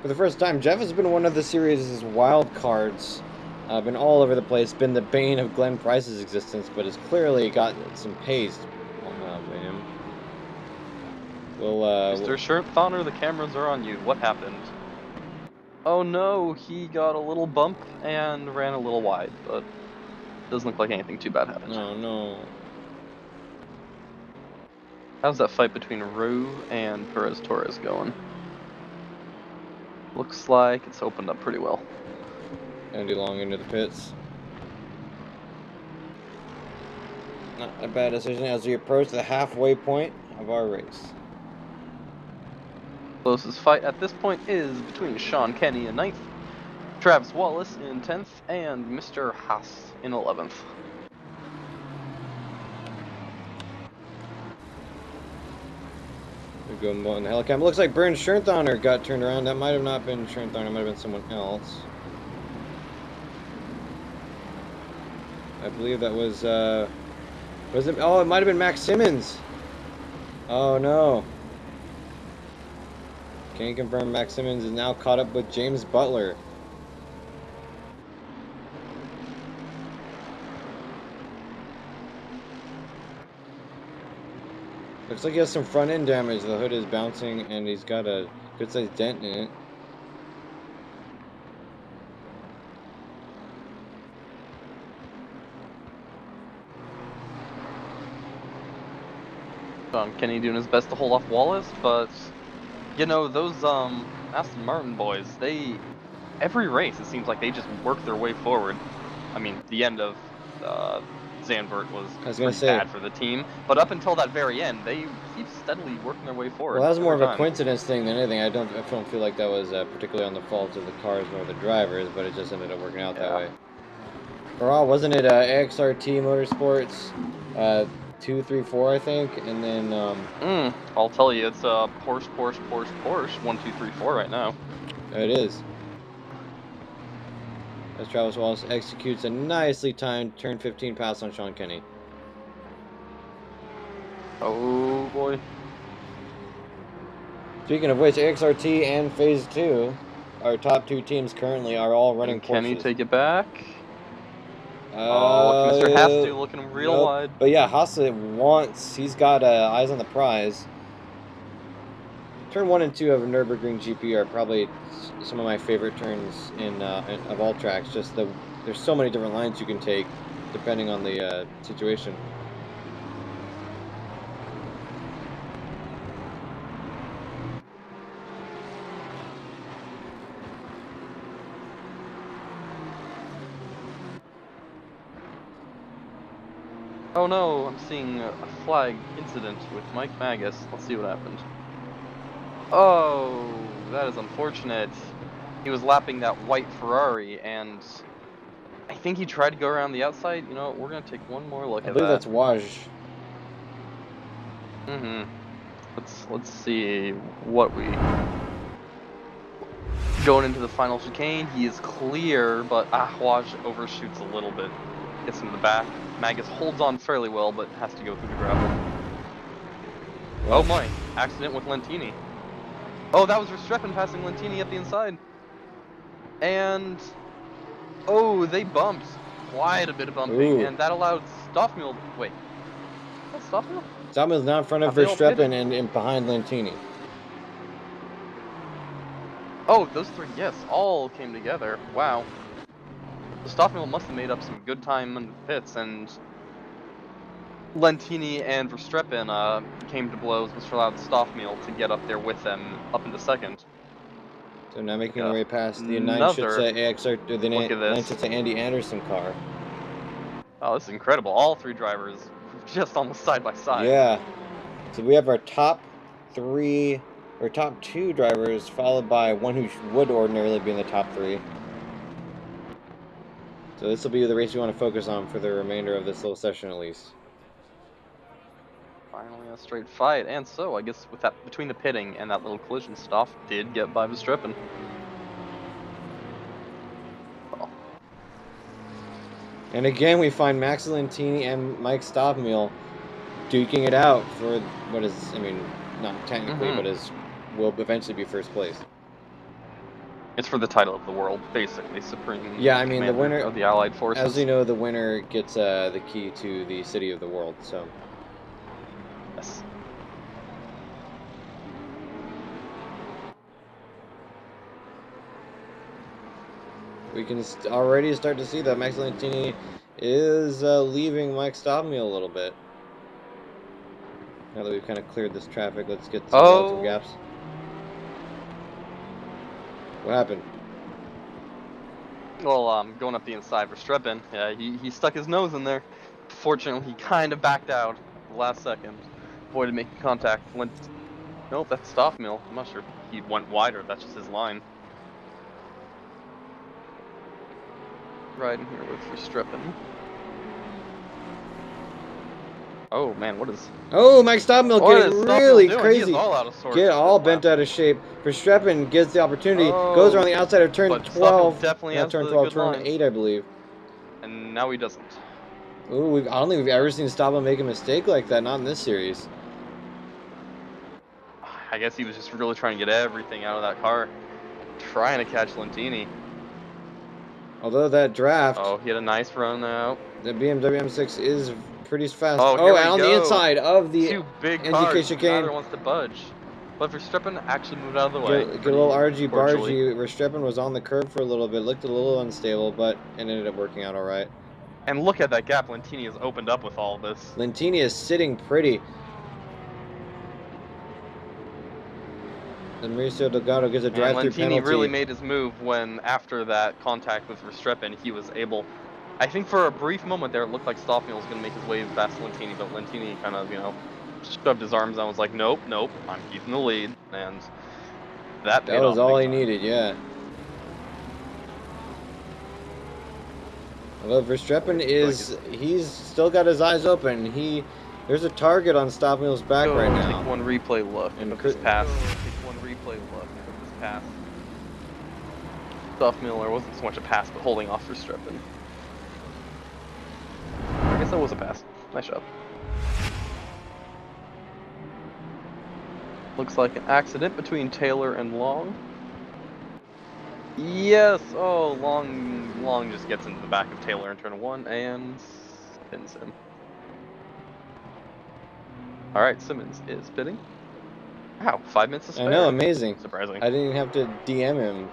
For the first time, Jeff has been one of the series' wild cards. Been all over the place, been the bane of Glenn Price's existence, but has clearly got some pace with him. Mr. Schurthoner, the cameras are on you. What happened? Oh no, he got a little bump and ran a little wide, but doesn't look like anything too bad happened. Oh no. How's that fight between Roux and Perez Torres going? Looks like it's opened up pretty well. Andy Long into the pits. Not a bad decision as we approach the halfway point of our race. Closest fight at this point is between Sean Kenny in 9th, Travis Wallace in 10th, and Mr. Haas in 11th. We go on the helicam. Looks like Bernd Schurthoner got turned around. That might have not been Schurthoner, it might have been someone else. I believe that was it? Oh, it might have been Max Simmons. Oh no. Can you confirm Max Simmons is now caught up with James Butler? Looks like he has some front end damage. The hood is bouncing and he's got a good sized dent in it. Kenny doing his best to hold off Wallace, but you know those Aston Martin boys, every race it seems like they just work their way forward. I mean, the end of Zandvoort was I was gonna pretty say. bad for the team, but up until that very end, they keep steadily working their way forward. Well, that was more every of a time. coincidence thing than anything. I don't feel like that was particularly on the fault of the cars nor the drivers, but it just ended up working out that way. Overall, wasn't it AXRT Motorsports 2, 3, 4, I think, and then I'll tell you, it's Porsche, 1, 2, 3, 4 right now. it is. As Travis Wallace executes a nicely timed turn 15 pass on Sean Kenny. Oh boy. Speaking of which, AXRT and Phase 2, our top 2 teams currently are all running Can Kenny Porsches. take it back? Oh, look, Mr. Hastu looking real wide. But yeah, Hasse he's got eyes on the prize. Turn 1 and 2 of Nurburgring GP are probably some of my favorite turns of all tracks. Just there's so many different lines you can take depending on the situation. Oh no, I'm seeing a flag incident with Mike Magus. Let's see what happened. Oh, that is unfortunate. He was lapping that white Ferrari, and I think he tried to go around the outside. You know, we're gonna take one more look I at believe that. that's Waj. Let's see what we going into the final chicane. He is clear, but Waj overshoots a little bit. Gets into the back. Magus holds on fairly well, but has to go through the gravel. Well, oh my! Accident with Lentini. Oh, that was Verstappen passing Lentini up the inside. And oh, they bumped quite a bit of bumping, ooh. and that allowed Stoffmühl. Wait, that's Stoffmühl? Stoffmühl's now in front of Have they all pitted? Verstappen and behind Lentini. Oh, those three, yes, all came together. Wow. So Stoffmühl must have made up some good time in the pits, and Lentini and Verstappen came to blows, which allowed Stoffmühl to get up there with them up into second. So now making their way past the Another AXR, the look at this. 9 Andy Anderson car. Oh, this is incredible. All three drivers just almost side by side. Yeah. So we have our top 3, or top 2 drivers, followed by one who would ordinarily be in the top 3. So this will be the race we want to focus on for the remainder of this little session, at least. Finally a straight fight, and so I guess with that between the pitting and that little collision, Stoff did get by Verstappen. Oh. And again, we find Max Lentini and Mike Stoffmühl duking it out for what is, I mean, not technically, but will eventually be first place. It's for the title of the world, basically, supreme. Yeah, I mean, the winner of the Allied forces. As you know, the winner gets the key to the city of the world. So. Yes. We can already start to see that Max Lentini is leaving Mike Stoffmühl a little bit. Now that we've kind of cleared this traffic, let's get some relative gaps. What happened? Well, going up the inside for Verstappen, he stuck his nose in there. Fortunately, he kind of backed out at the last second, avoided making contact. Nope, that's Stoffmühl. I'm not sure he went wider. That's just his line. Riding here with Verstappen. Oh man, what is? Oh, Mike Stoffmühl getting really crazy. He is all out of sorts. Get all bent out of shape. Verstappen gets the opportunity, goes around the outside of turn 12. Definitely has turn the 12, good turn lines. 8, I believe. And now he doesn't. Ooh, I don't think we've ever seen Stoffmühl make a mistake like that. Not in this series. I guess he was just really trying to get everything out of that car, trying to catch Lentini. Although that draft. Oh, he had a nice run out. The BMW M6 is pretty fast. Oh, and on the inside of the two big NGK cars. chicane. Neither wants to budge. But Verstappen actually moved out of the way. Get a little argy-bargy. Verstappen was on the curb for a little bit. Looked a little unstable, but it ended up working out all right. And look at that gap Lentini has opened up with all of this. Lentini is sitting pretty. And Mauricio Delgado gives a And drive-through Lentini penalty. really made his move when, after that contact with Verstappen, he was able. I think for a brief moment there, it looked like Stoffel was going to make his way past Lentini, but Lentini kind of, shoved his arms out and was like, nope, nope, I'm keeping the lead. And that paid That was off all big he time. needed, yeah. Although Verstappen he's still got his eyes open. There's a target on Stoffel's back right now. Take one replay look And of this pass. Stoffel wasn't so much a pass, but holding off Verstappen. I guess that was a pass. Nice job. Looks like an accident between Taylor and Long. Yes! Oh, Long just gets into the back of Taylor in turn 1 and spins him. Alright, Simmons is pitting. Wow, 5 minutes to spare. I know, amazing. Surprising. I didn't even have to DM him.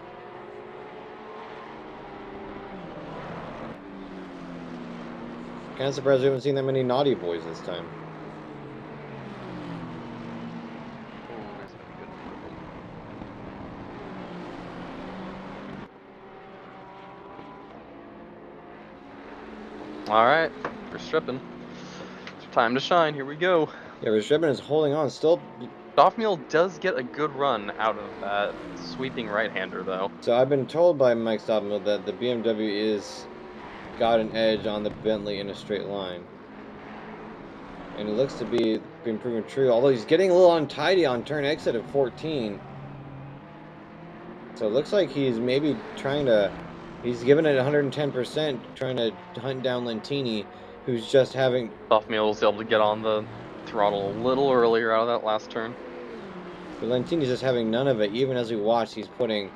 Kind of surprised we haven't seen that many naughty boys this time. Oh, there's gonna be good movement. Alright, Verstappen. Time to shine, here we go. Yeah, Verstappen is holding on. Still. Stoffel does get a good run out of that sweeping right-hander, though. So I've been told by Mike Stoffel that the BMW is got an edge on the Bentley in a straight line. And it looks to be being proven true, although he's getting a little untidy on turn exit at 14. So it looks like he's maybe he's giving it 110%, trying to hunt down Lentini, who's just having... Stoffel was able to get on the throttle a little earlier out of that last turn. But Lentini's just having none of it. Even as we watch, he's putting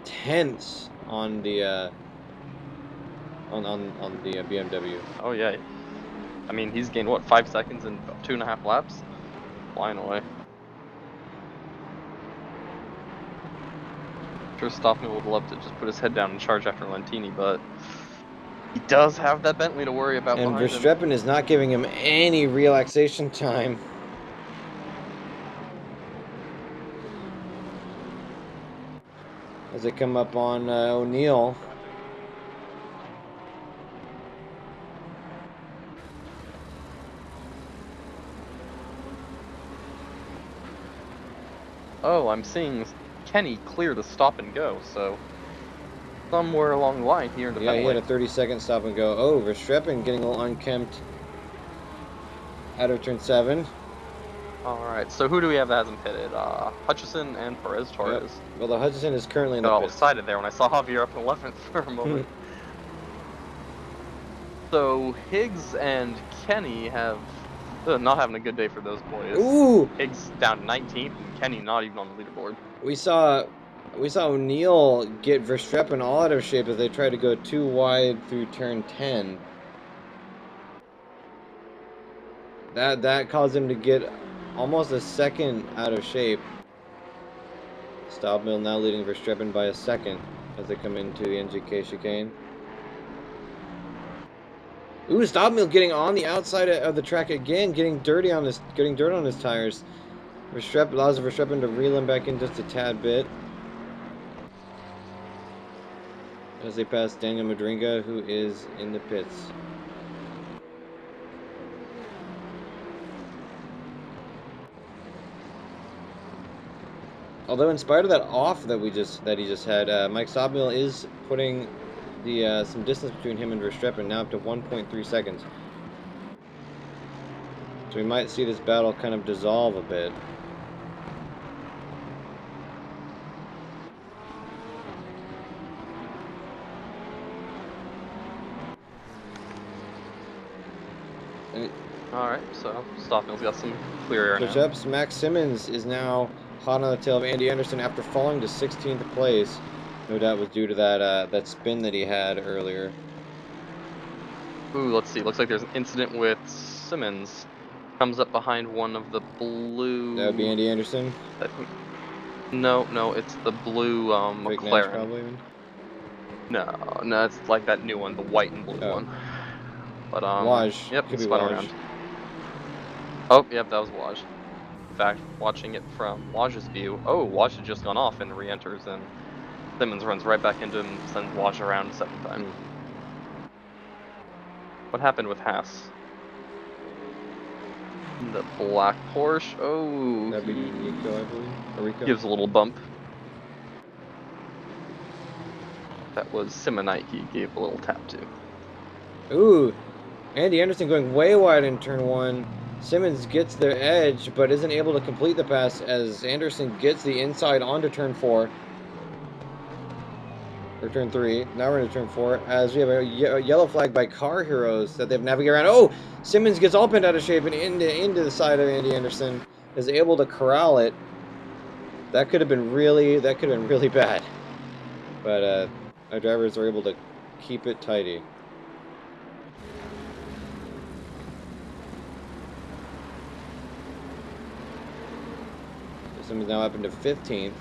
tenths on the BMW. Oh yeah. I mean, he's gained, what, 5 seconds in 2.5 laps? Flying away. Sure, Stoffel would love to just put his head down and charge after Lentini, but he does have that Bentley to worry about And behind him. Verstappen is not giving him any relaxation time. As they come up on O'Neill. Oh, I'm seeing Kenny clear the stop and go, so somewhere along the line here in the Yeah, he had a 30-second stop and go. Oh, Verstappen getting a little unkempt out of turn 7. Alright, so who do we have that hasn't pitted? Hutchison and Perez Torres. Yep. Well, the Hutchison is currently in the Got all pits. excited there when I saw Javier up in 11th for a moment. So Higgs and Kenny have not having a good day for those boys. Ooh! Higgs down to 19th and Kenny not even on the leaderboard. We saw O'Neill get Verstappen all out of shape as they tried to go too wide through turn 10. That caused him to get almost a second out of shape. Stoffel now leading Verstappen by a second as they come into the NGK chicane. Ooh, Stoffel getting on the outside of the track again, getting dirt on his tires. Verstappen allows Verstappen to reel him back in just a tad bit. As they pass Daniel Madringa, who is in the pits. Although, in spite of that off that he just had, Mike Stoffel is putting some distance between him and Verstappen, now up to 1.3 seconds. So we might see this battle kind of dissolve a bit. Alright, so Stoffel's got some clear air now. Push-ups. Max Simmons is now hot on the tail of Andy Anderson after falling to 16th place. No doubt was due to that spin that he had earlier. Ooh, let's see. Looks like there's an incident with Simmons. Comes up behind one of the blue... That would be Andy Anderson? No, it's the blue Fake McLaren. Nash, probably? No, it's like that new one, the white and blue one. But Waj. yep, Could be spun Waj. around. Oh, yep, that was Waj. fact, watching it from Waj's view, oh, Waj had just gone off and re-enters, and Simmons runs right back into him, sends Waj around a second time. What happened with Haas? The black Porsche, oh, That'd be Nico, I believe, or Rico. gives a little bump. That was Simonite he gave a little tap to. Ooh, Andy Anderson going way wide in turn 1. Simmons gets the edge, but isn't able to complete the pass as Anderson gets the inside onto turn 4. Or turn 3. Now we're into turn 4. As we have a yellow flag by Car Heroes that they've navigated around. Oh! Simmons gets all bent out of shape and into the side of Andy Anderson. Is able to corral it. That could have been really bad. But our drivers are able to keep it tidy. Simmons now up into 15th.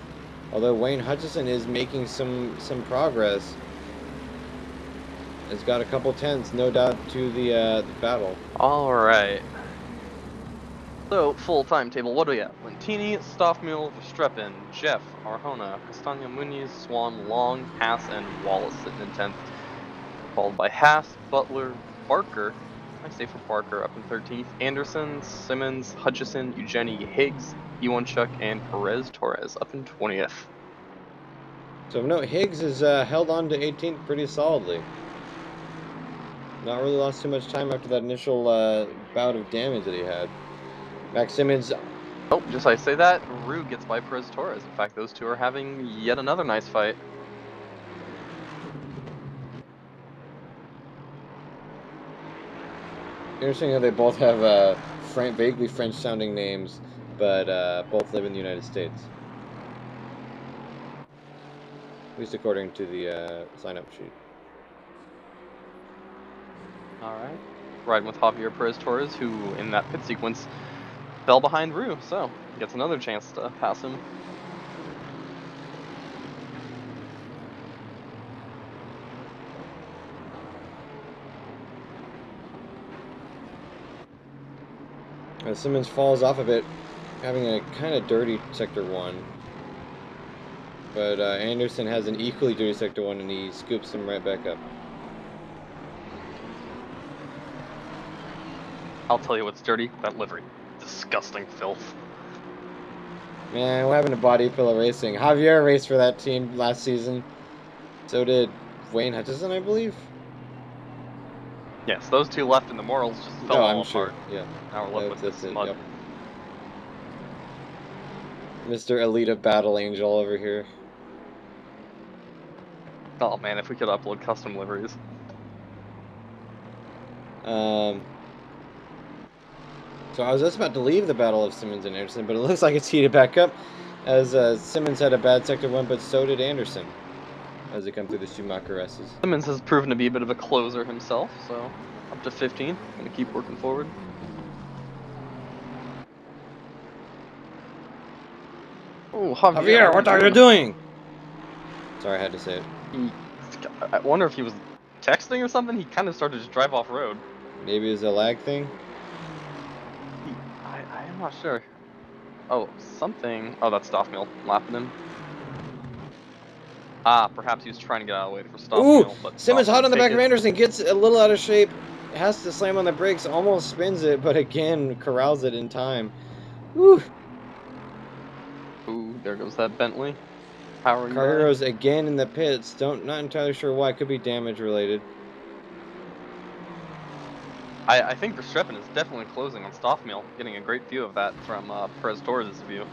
Although Wayne Hutchison is making some progress. Has got a couple tenths, no doubt, to the battle. All right. So, full timetable, what do we have? Lentini, Stoffmühl, Verstappen, Jeff, Arjona, Castagna Muniz, Swan, Long, Haas, and Wallace sitting in 10th. Followed by Haas, Butler, Barker, I say for Barker up in 13th, Anderson, Simmons, Hutchison, Eugenie, Higgs, Iwanchuk, and Perez Torres up in 20th. So, no, Higgs is held on to 18th pretty solidly. Not really lost too much time after that initial bout of damage that he had. Max Simmons. Oh, just I say that, Rue gets by Perez Torres. In fact, those two are having yet another nice fight. Interesting how they both have vaguely French-sounding names, but both live in the United States. At least according to the sign-up sheet. All right. Riding with Javier Perez Torres, who in that pit sequence fell behind Rue, so gets another chance to pass him. Simmons falls off a bit, having a kind of dirty Sector 1. But Anderson has an equally dirty Sector 1, and he scoops him right back up. I'll tell you what's dirty, that livery. Disgusting filth. Man, what happened to Body Pillow Racing? Javier raced for that team last season. So did Wayne Hutchison, I believe. Yes, those two left and the morals just fell all apart. Sure. Yeah. Now we're left with this mud. Yep. Mr. Elite of Battle Angel over here. Oh man, if we could upload custom liveries. So I was just about to leave the battle of Simmons and Anderson, but it looks like it's heated back up, as Simmons had a bad Sector 1, but so did Anderson, as they come through the Schumacher S's. Simmons has proven to be a bit of a closer himself, so up to 15, gonna keep working forward. Oh, Javier, what are you doing? Sorry, I had to say it. I wonder if he was texting or something. He kind of started to drive off road. Maybe it's a lag thing? I am not sure. Oh, something. Oh, that's Stoffmühl lapping him. Ah, perhaps he was trying to get out of the way for Stoffmühl. But Simmons hot on the back of it. Anderson, gets a little out of shape, has to slam on the brakes, almost spins it, but again corrals it in time. Woo! Ooh, there goes that Bentley. Powering Car Heroes again in the pits. Not entirely sure why. Could be damage related. I think Verstappen is definitely closing on Stoffmühl, getting a great view of that from Perez Torres' view.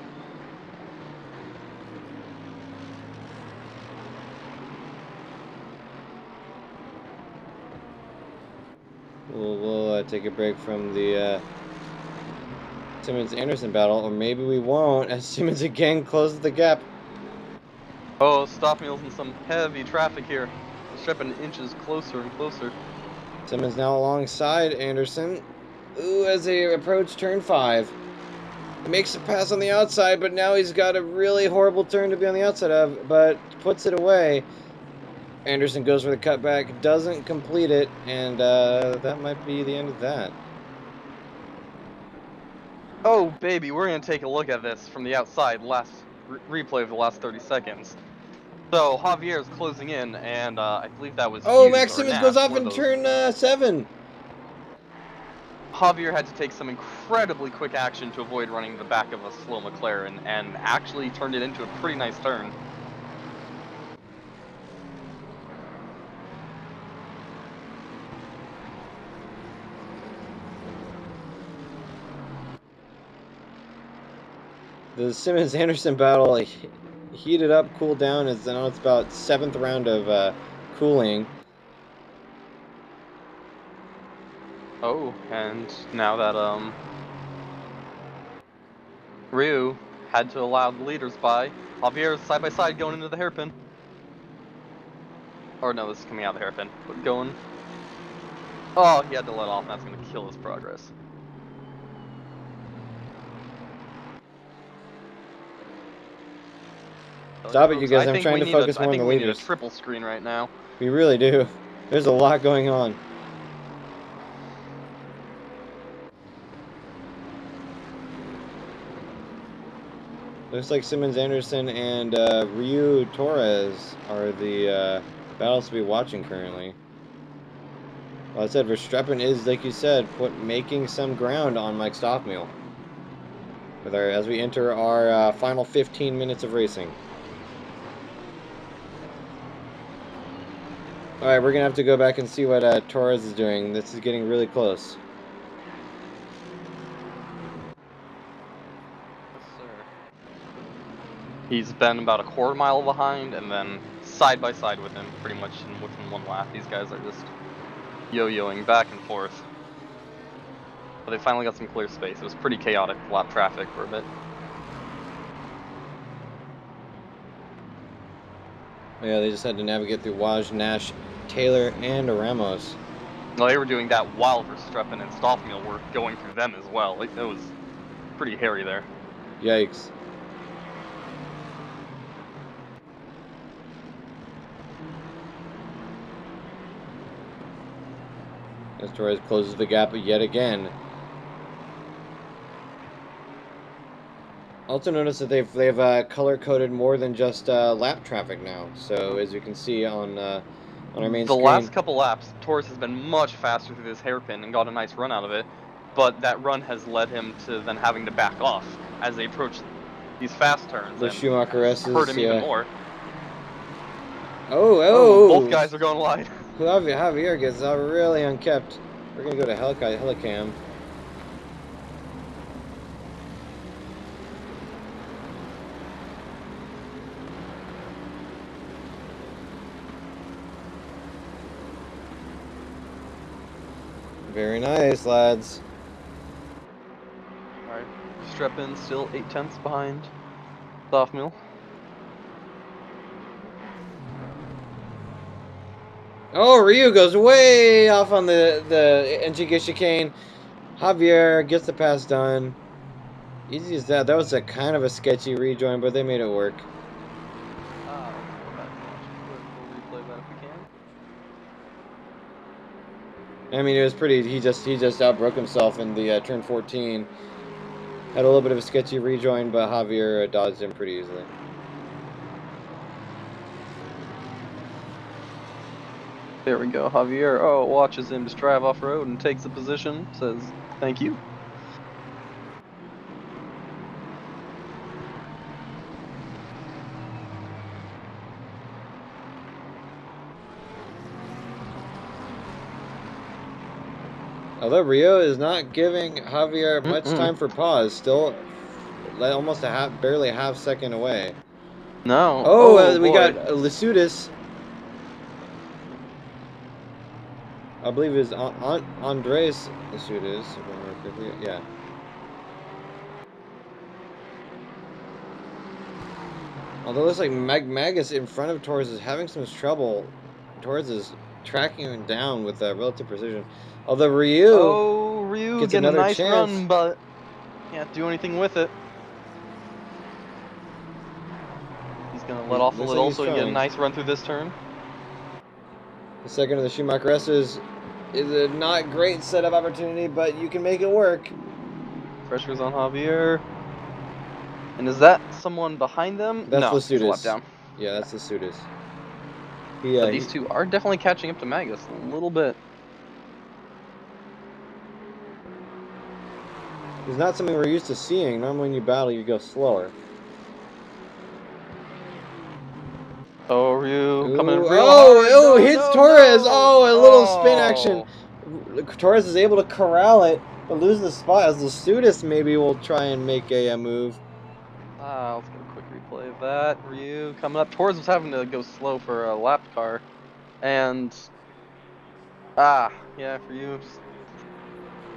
We'll take a break from the Simmons-Anderson battle, or maybe we won't, as Simmons again closes the gap. Oh, Stoffmühl's in some heavy traffic here. Verstappen inches closer and closer. Simmons now alongside Anderson. Ooh, as they approach turn 5. He makes a pass on the outside, but now he's got a really horrible turn to be on the outside of, but puts it away. Anderson goes for the cutback, doesn't complete it, and that might be the end of that. Oh, baby, we're going to take a look at this from the outside, replay of the last 30 seconds. So, Javier's closing in, and I believe that was Oh, Hughes Max or Simmons goes Nash, off one of in those. turn 7. Javier had to take some incredibly quick action to avoid running the back of a slow McLaren, and actually turned it into a pretty nice turn. The Simmons-Anderson battle heated up, cooled down. Now it's about 7th round of cooling. Oh, and now that Ryu had to allow the leaders by, Javier's side by side going into the hairpin. Or no, this is coming out of the hairpin, but going. Oh, he had to let off, and that's going to kill his progress. Stop it, you guys. I I'm think trying we to need focus a, more I on the think we need a leaders. triple screen right now. We really do. There's a lot going on. Looks like Simmons-Anderson and Ryu Torres are the battles to be watching currently. Well, I said Verstappen is, like you said, making some ground on Mike Stoffmeal. As we enter our final 15 minutes of racing. Alright, we're going to have to go back and see what Torres is doing. This is getting really close. Yes, sir. He's been about a quarter mile behind, and then side by side with him, pretty much within one lap. These guys are just yo-yoing back and forth. But they finally got some clear space. It was pretty chaotic lap traffic for a bit. Yeah, they just had to navigate through Waj, Nash, Taylor, and Ramos. Well, they were doing that while Verstappen and Stoffmeal were going through them as well. It was pretty hairy there. Yikes. As Torres closes the gap yet again. Also notice that they've color coded more than just lap traffic now. So as you can see on our main The screen, last couple laps, Torres has been much faster through this hairpin and got a nice run out of it, but that run has led him to then having to back off as they approach these fast turns, the and Schumacher has hurt S's, him even yeah. more. Oh, Oh, both oh, guys are going wide. Javier gets really unkept. We're gonna go to Helicam. Very nice, lads. Alright, Verstappen still 8/10 behind Stoffmeal. Oh, Ryu goes way off on the Enchiga chicane. Javier gets the pass done. Easy as that. That was a kind of a sketchy rejoin, but they made it work. Let's go back and watch a quick little replay of that if we can. I mean, it was pretty. He just outbroke himself in the turn 14. Had a little bit of a sketchy rejoin, but Javier dodged him pretty easily. There we go, Javier. Oh, watches him just drive off road and takes the position. Says, thank you. Although Rio is not giving Javier much time for pause, still almost barely a half second away. No. Oh, we boy. got Lesudis. I believe it's Andres Lesudis, if I remember correctly. Yeah. Although it looks like Magus in front of Torres is having some trouble. Torres is tracking him down with relative precision. Although Ryu gets getting a another nice chance. run, but can't do anything with it. He's going to let off a Looks like little he's so he can get a trying. nice run through this turn. The second of the Schumacher S's is a not great setup opportunity, but you can make it work. Pressure's on Javier. And is that someone behind them? That's No, it's a lap Lasudis. down. Yeah, that's Lasudis. But these two are definitely catching up to Magus a little bit. It's not something we're used to seeing. Normally when you battle, you go slower. Oh, Ryu coming Ooh, real hard. No, hits no, Torres. no. Oh, a little spin action. Oh. Torres is able to corral it, but loses the spot. As Lasudis maybe will try and make a move. Let's get a quick replay of that. Ryu coming up. Torres was having to go slow for a lapped car. And, yeah, Ryu just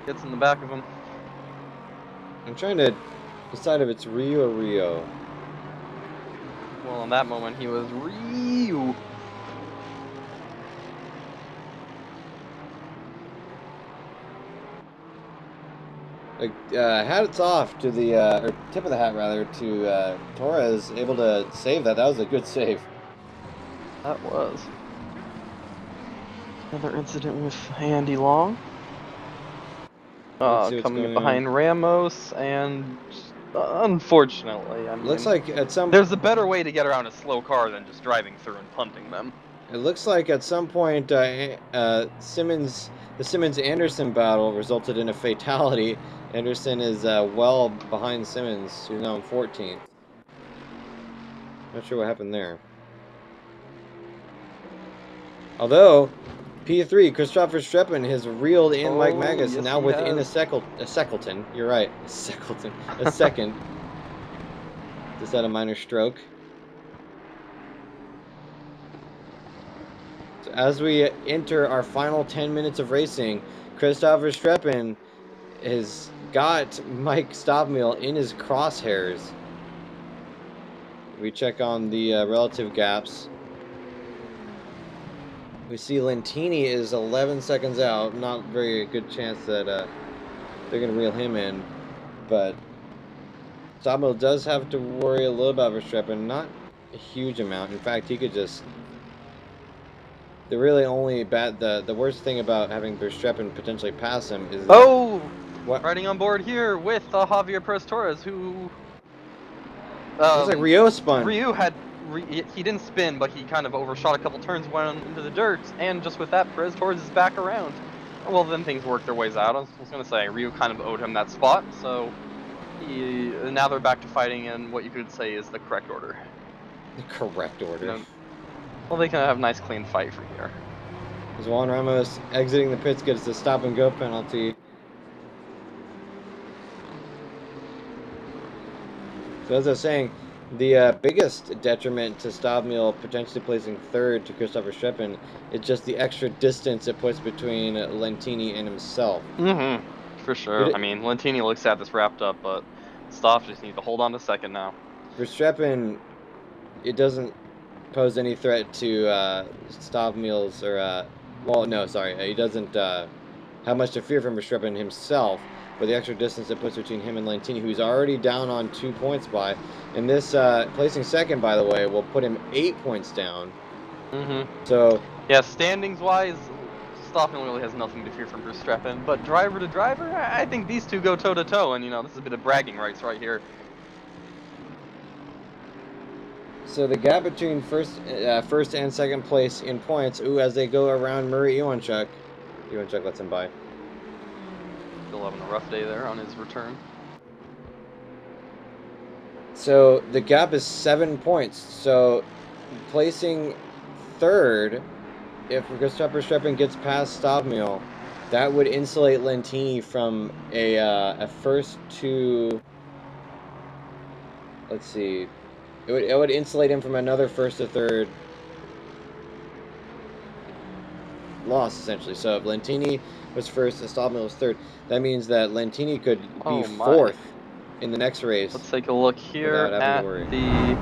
gets in the back of him. I'm trying to decide if it's Ryu or Rio. Well, in that moment, he was Ryu. Like, hats off to the, or tip of the hat rather, to Torres, able to save that. That was a good save. That was. Another incident with Andy Long. Let's see what's Coming going up on. behind Ramos, and unfortunately, I mean, Looks like at some there's a better way to get around a slow car than just driving through and punting them. It looks like at some point the Simmons-Anderson battle resulted in a fatality. Anderson is well behind Simmons, who's now in 14th. Not sure what happened there. Although, P3, Christopher Streppen has reeled in Mike Magus, Yes, now he within has. a Seckleton. You're right, a Seckleton. A second. Just had a minor stroke. So as we enter our final 10 minutes of racing, Christopher Streppen has got Mike Stobbmeal in his crosshairs. We check on the relative gaps. We see Lentini is 11 seconds out. Not very good chance that they're going to reel him in. But Stobbmeal does have to worry a little about Verstappen. Not a huge amount. In fact, he could just... The really only the worst thing about having Verstappen potentially pass him is that... Oh! What? Riding on board here with Javier Perez Torres, who... Looks like Rio spun. Ryu had... he didn't spin, but he kind of overshot a couple turns, went into the dirt, and just with that, Perez Torres is back around. Well, then things worked their ways out. I was going to say, Ryu kind of owed him that spot, so... now they're back to fighting in what you could say is the correct order. The correct order. You know, well, they can have a nice clean fight from here. As Juan Ramos exiting the pits gets the stop and go penalty. So as I was saying, the biggest detriment to Stobbmeal potentially placing third to Christopher Streppen is just the extra distance it puts between Lentini and himself. Mm-hmm. For sure. I mean, Lentini looks at this wrapped up, but Stoff just needs to hold on to second now. For Streppen, it doesn't pose any threat to Stobbmeal's or well, no, sorry, he doesn't have much to fear from Verstappen himself, but the extra distance it puts between him and Lentini, who's already down on 2 points by, and this placing second, by the way, will put him 8 points down. Mm-hmm. So yeah, standings wise, Stoffman really has nothing to fear from Verstappen, but driver to driver, I think these two go toe to toe, and this is a bit of bragging rights right here. So the gap between first and second place in points, as they go around Murray Iwanchuk lets him by. Still having a rough day there on his return. So the gap is 7 points. So placing third, if Christopher Streppen gets past Stobbmeal, that would insulate Lentini from a first to... Let's see. It would insulate him from another first to third loss, essentially. So if Lentini was first and Stobbmeal was third, that means that Lentini could be fourth in the next race. Let's take a look here at the...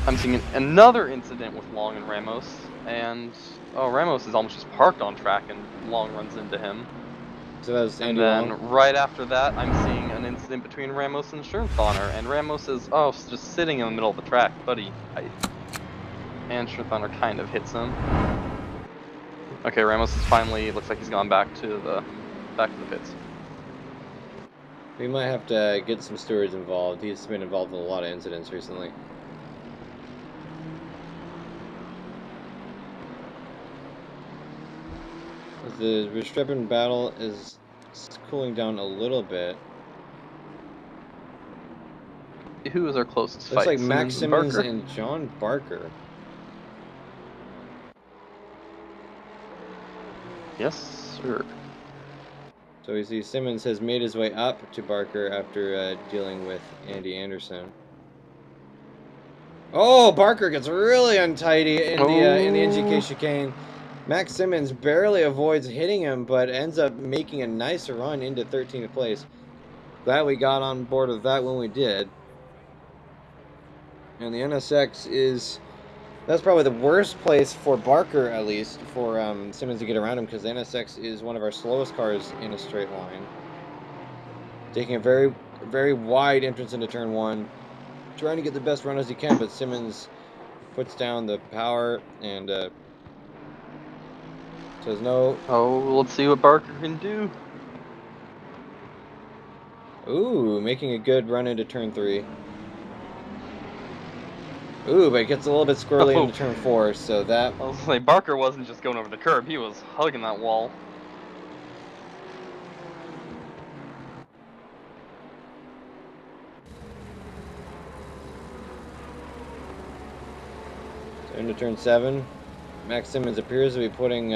I'm seeing another incident with Long and Ramos, and Ramos is almost just parked on track, and Long runs into him. So that was Andy and then Long. Right after that, I'm seeing an incident between Ramos and Schirnthaler, and Ramos is just sitting in the middle of the track, buddy. And Schirnthaler kind of hits him. Okay, Ramos is finally looks like he's gone back to the pits. We might have to get some stewards involved. He's been involved in a lot of incidents recently. The Verstappen battle is cooling down a little bit. Who is our closest Looks fight? like Max Simmons Barker? and John Barker. Yes, sir. So we see Simmons has made his way up to Barker after dealing with Andy Anderson. Oh, Barker gets really untidy in the NGK chicane. Max Simmons barely avoids hitting him, but ends up making a nice run into 13th place. Glad we got on board with that when we did. And the NSX is... That's probably the worst place for Barker, at least, for Simmons to get around him, because the NSX is one of our slowest cars in a straight line. Taking a very, very wide entrance into turn 1. Trying to get the best run as he can, but Simmons puts down the power and says no. Oh, let's see what Barker can do. Ooh, making a good run into turn 3. Ooh, but it gets a little bit squirrely into turn 4, so that... I was like, Barker wasn't just going over the curb, he was hugging that wall. So into turn 7. Max Simmons appears to be putting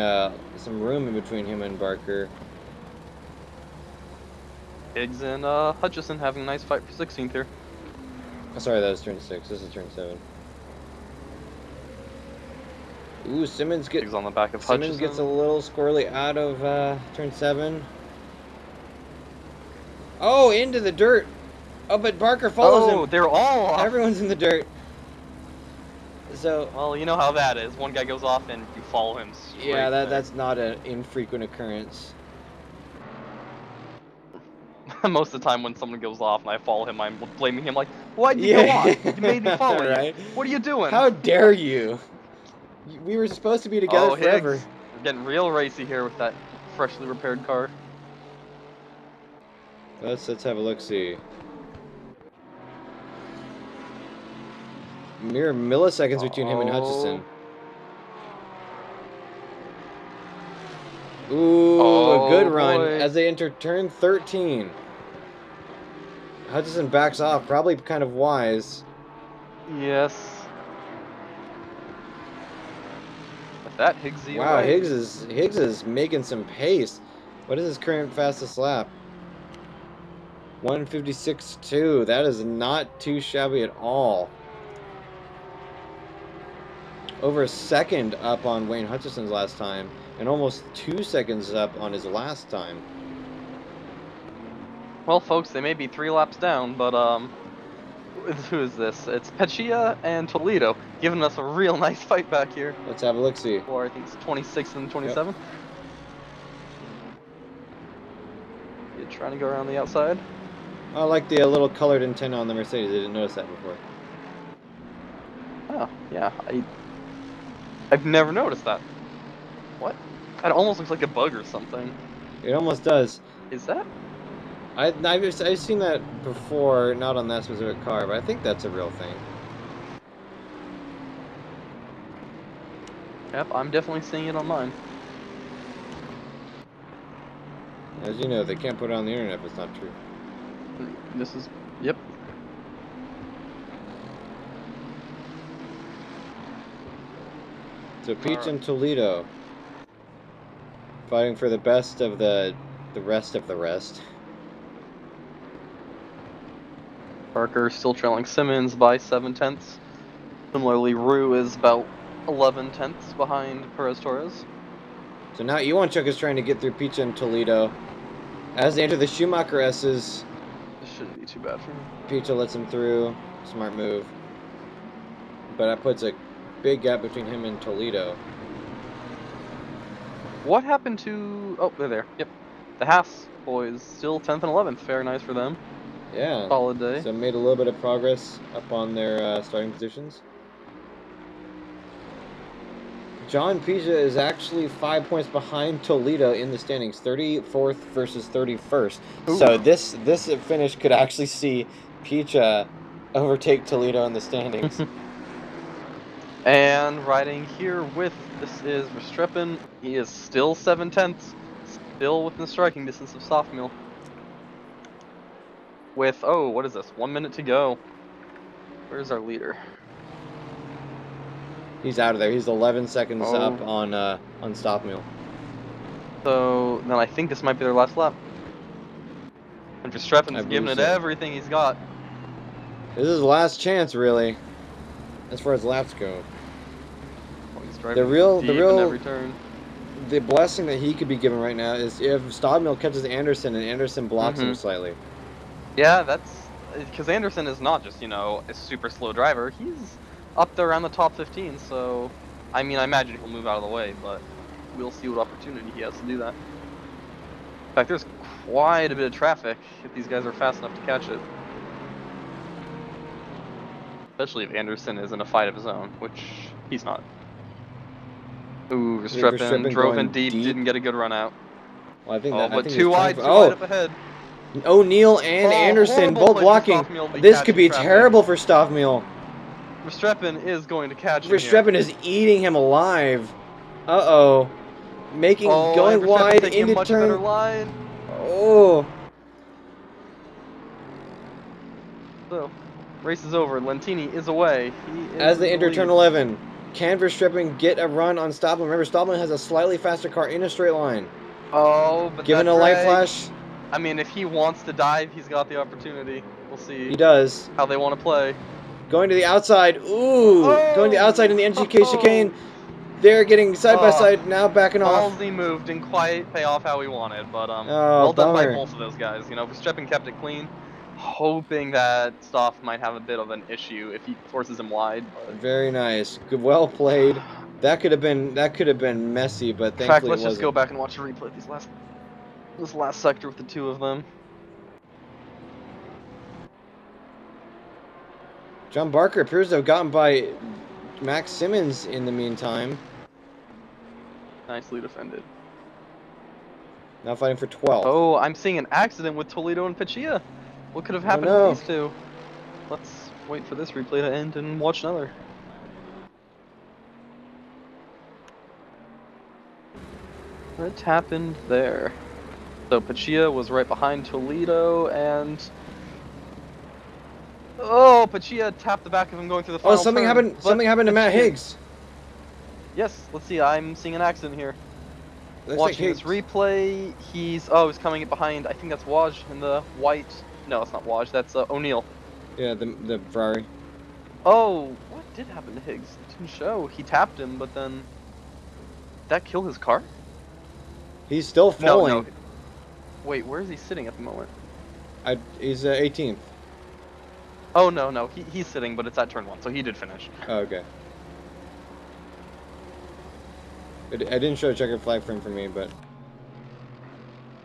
some room in between him and Barker. Higgs and Hutchison having a nice fight for 16th here. Oh, sorry, that was turn 6. This is turn 7. Ooh, Simmons Higgs on the back of Simmons Hutchison. gets a little squirrely out of turn 7. Oh, into the dirt. Oh, but Barker follows him. Oh, they're all off. Everyone's in the dirt. So, well, you know how that is. One guy goes off and you follow him straight yeah, there. that's not an infrequent occurrence. Most of the time when someone goes off and I follow him, I'm blaming him like, why'd you go off? You made me follow right? you. What are you doing? How dare you? We were supposed to be together forever. Higgs. We're getting real racy here with that freshly repaired car. Let's have a look-see. Mere milliseconds between him and Hutchison. Ooh, a good run as they enter turn 13. Hutchison backs off, probably kind of wise. Yes. With that, Higgsy Wow, away. Higgs is making some pace. What is his current fastest lap? 156.2. That is not too shabby at all. Over a second up on Wayne Hutchison's last time, and almost 2 seconds up on his last time. Well, folks, they may be 3 laps down, but who is this? It's Pechia and Toledo giving us a real nice fight back here. Let's have a look-see. Or I think it's 26 and 27. Yep. You're trying to go around the outside. I like the little colored antenna on the Mercedes. I didn't notice that before. Oh, yeah. I've never noticed that. What? That almost looks like a bug or something. It almost does. Is that? I've seen that before, not on that specific car, but I think that's a real thing. Yep, I'm definitely seeing it on mine. As you know, they can't put it on the internet if it's not true. This is... Yep. So Peach and Toledo fighting for the best of the rest of the rest. Parker still trailing Simmons by 7/10. Similarly, Rue is about 11/10 behind Perez Torres. So now Iwanchuk is trying to get through Peach and Toledo. As they enter the Schumacher S's, This shouldn't be too bad for him. Picha lets him through. Smart move. But that puts a big gap between him and Toledo. What happened to... Oh, they're there. Yep. The Haas boys still 10th and 11th. Very nice for them. Yeah. Solid day. So made a little bit of progress up on their starting positions. John Pisa is actually 5 points behind Toledo in the standings, 34th versus 31st. Ooh. So this finish could actually see Pisa overtake Toledo in the standings. And riding here with this is Verstappen. He is still 7/10, still within striking distance of Softmill. With what is this? 1 minute to go. Where's our leader? He's out of there. He's 11 seconds up on Stopmill. So then I think this might be their last lap. And Verstappen's giving it everything he's got. This is his last chance, really, as far as laps go. The real every turn. The blessing that he could be given right now is if Stopmill catches Anderson and Anderson blocks him slightly. Yeah, that's because Anderson is not just, a super slow driver. He's up there around the top 15, so I mean, I imagine he'll move out of the way, but we'll see what opportunity he has to do that. In fact, there's quite a bit of traffic if these guys are fast enough to catch it. Especially if Anderson is in a fight of his own, which he's not. Ooh, Verstappen drove in deep, didn't get a good run out. Well, I think but too wide up ahead. O'Neal and Anderson both blocking. This could be terrible for Stopmill. Verstappen is going to catch him. Verstappen is eating him alive. Uh-oh. Going wide into much turn. Better line. Oh. So, race is over. Lentini is away. As they enter turn 11, can Verstappen get a run on Stopmill? Remember, Stopmill has a slightly faster car in a straight line. Oh, but given a light flash. I mean, if he wants to dive, he's got the opportunity. We'll see. He does. How they want to play. Going to the outside. Ooh. Going to the outside in the NGK chicane. They're getting side by side, now backing off. Ballsy move, didn't quite pay off how we wanted, but well done by both of those guys. Verstappen kept it clean, hoping that Stoff might have a bit of an issue if he forces him wide. But... Very nice, good, well played. That could have been messy, but thankfully in fact, let's it wasn't. just go back and watch a replay of this last sector with the two of them. John Barker appears to have gotten by Max Simmons in the meantime. Nicely defended. Now fighting for 12th. Oh, I'm seeing an accident with Toledo and Pachia. What could have happened with these two? Let's wait for this replay to end and watch another. What happened there? So Pachia was right behind Toledo, and Pachia tapped the back of him going through the final something turn, happened. Something happened to Matt Higgs. Yes, let's see. I'm seeing an accident here. Looks Watching this replay, he's coming in behind. I think that's Waj in the white. No, it's not Waj. That's O'Neal. Yeah, the Ferrari. Oh, what did happen to Higgs? It didn't show. He tapped him, but then did that kill his car? He's still falling. No. Wait, where is he sitting at the moment? He's 18th. Oh no, he's sitting, but it's at turn 1, so he did finish. Oh, okay. I didn't show a checkered flag for me, but...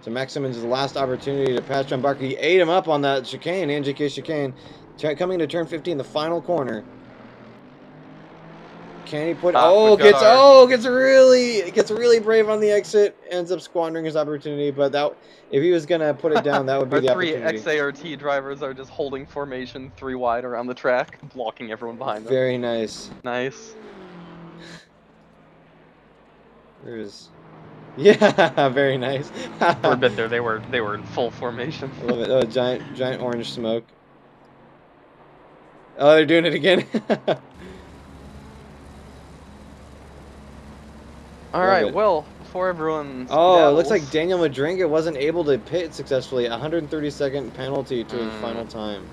So Max Simmons' last opportunity to pass John Barker. He ate him up on that chicane, NGK chicane. Coming into turn 15, the final corner. Can he put... gets really brave on the exit. Ends up squandering his opportunity, but if he was going to put it down, that would be the opportunity. Our 3 XART drivers are just holding formation 3 wide around the track, blocking everyone behind them. Very nice. Nice. Yeah, very nice. For a bit there, they were in full formation. I love it. Oh, giant orange smoke. Oh, they're doing it again. All right. Well, before everyone. Oh, it looks like Daniel Madringa wasn't able to pit successfully. 132nd penalty to his final time.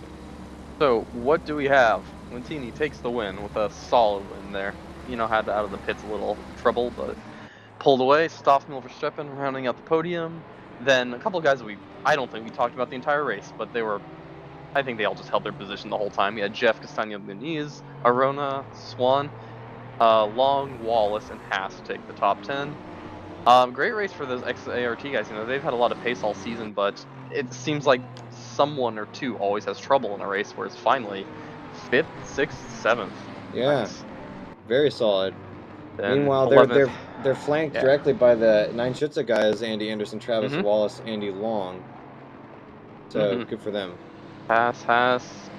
So what do we have? Lentini takes the win with a solid win there. Had out of the pits a little trouble, but pulled away. Stoffmill Verstappen rounding out the podium. Then a couple of guys that I don't think we talked about the entire race, but I think they all just held their position the whole time. We had Jeff Castagno-Muniz, Arona, Swan, Long, Wallace, and Haas take the top 10. Great race for those XART guys. They've had a lot of pace all season, but it seems like someone or two always has trouble in a race, whereas finally 5th, 6th, 7th. Yeah, nice. Very solid. Then Meanwhile, 11th. they're flanked Yeah. directly by the 9 Schutze guys: Andy Anderson, Travis Mhm. Wallace, Andy Long. So Mhm. good for them. Haas,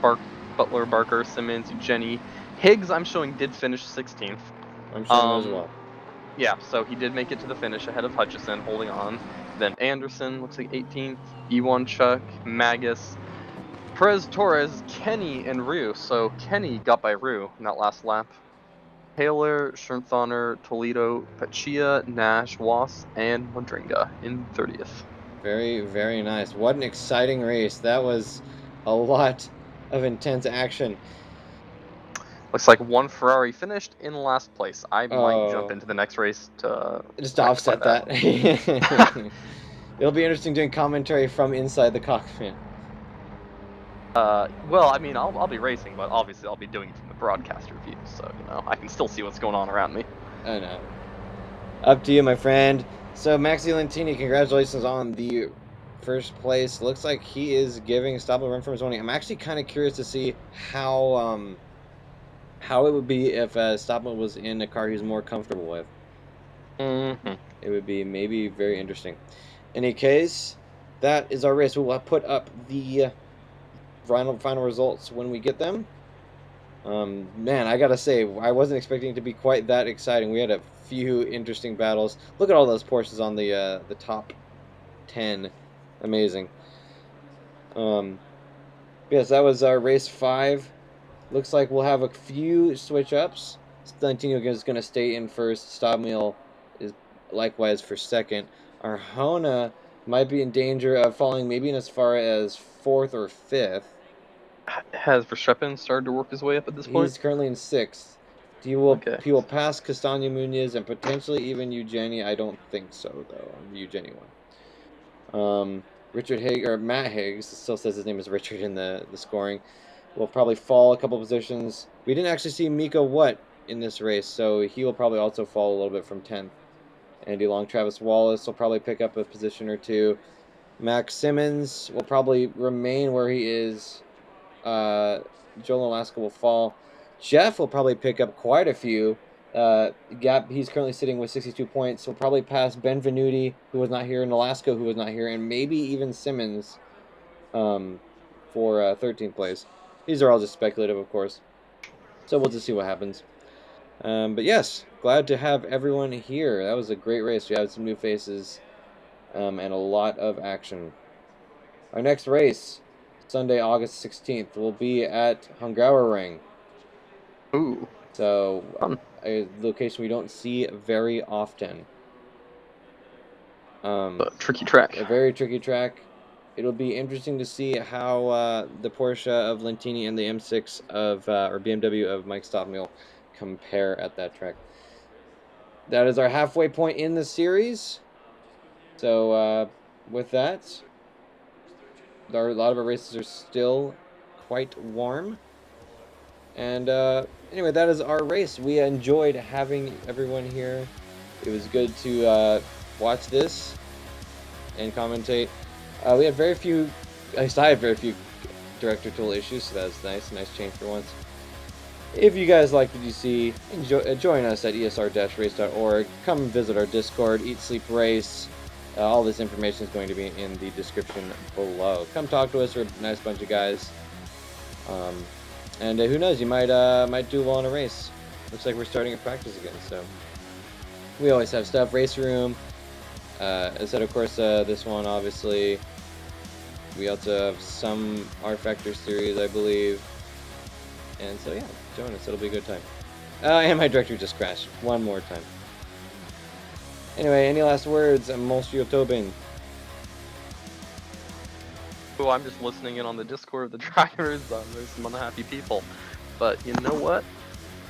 Butler, Barker, Simmons, Jenny, Higgs. I'm showing did finish 16th. I'm showing that as well. Yeah, so he did make it to the finish ahead of Hutchison, holding on. Then Anderson looks like 18th. Ewan Chuck, Magus, Perez Torres, Kenny, and Rue. So Kenny got by Rue in that last lap. Taylor, Schirnthoner, Toledo, Pachia, Nash, Was, and Madringa in 30th. Very, very nice. What an exciting race. That was a lot of intense action. Looks like one Ferrari finished in last place. I might jump Oh, into the next race to just to rectify offset that. that. It'll be interesting doing commentary from inside the cockpit. Well, I mean, I'll be racing, but obviously I'll be doing it from the broadcaster view, so I can still see what's going on around me. I know. Up to you, my friend. So Maxi Lentini, congratulations on the first place. Looks like he is giving Stoppel a run for his money. I'm actually kind of curious to see how it would be if Stoppel was in a car he's more comfortable with. Mm-hmm. It would be maybe very interesting. In any case, that is our race. We will put up the final results when we get them. Man, I gotta say, I wasn't expecting it to be quite that exciting. We had a few interesting battles. Look at all those Porsches on the top 10. Amazing. Yes, that was our race 5. Looks like we'll have a few switch ups. Stantino is going to stay in first. Stobmiel is likewise for second. Arjona might be in danger of falling maybe in as far as 4th or 5th. Has Verstappen started to work his way up at this point? He's currently in 6th. Okay. He will pass Castagna Munoz and potentially even Eugeni. I don't think so though. On the Eugeni one. Richard Higgs or Matt Higgs still says his name is Richard in the scoring. Will probably fall a couple positions. We didn't actually see Miko What in this race, so he will probably also fall a little bit from 10th. Andy Long, Travis Wallace will probably pick up a position or two. Max Simmons will probably remain where he is. Joel Alaska will fall. Jeff will probably pick up quite a few. He's currently sitting with 62 points. He'll probably pass Ben Venuti, who was not here, and Alaska, who was not here, and maybe even Simmons for 13th place. These are all just speculative, of course. So we'll just see what happens. But yes, glad to have everyone here. That was a great race. We had some new faces and a lot of action. Our next race, Sunday, August 16th, will be at Hungaroring. Ooh, So, fun. a location we don't see very often. A tricky track. A very tricky track. It'll be interesting to see how the Porsche of Lentini and the M6 of or BMW of Mike Stottmill compare at that track. That is our halfway point in the series. So with that, a lot of our races are still quite warm. And anyway, that is our race. We enjoyed having everyone here. It was good to watch this and commentate. We had very few, at least I had very few director tool issues, so that was nice. Nice change for once. If you guys liked what you see, join us at esr-race.org. Come visit our Discord, Eat, Sleep, Race. All this information is going to be in the description below. Come talk to us. We're a nice bunch of guys. And who knows, you might do well in a race. Looks like we're starting at practice again, so we always have stuff. Race room, Assetto Corsa, this one obviously. We also have some R Factor series, I believe. And so yeah, join us. It'll be a good time. And my director just crashed one more time. Anyway, any last words, Monsieur Tobin? Oh, I'm just listening in on the Discord of the drivers. There's some unhappy people, but you know what?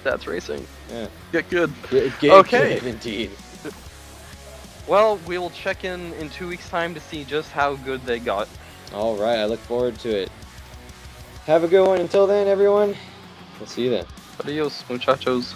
That's racing. Yeah. Get good. Get Okay. good, indeed. Well, we will check in 2 weeks' time to see just how good they got. All right, I look forward to it. Have a good one. Until then, everyone. We'll see you then. Adios, muchachos.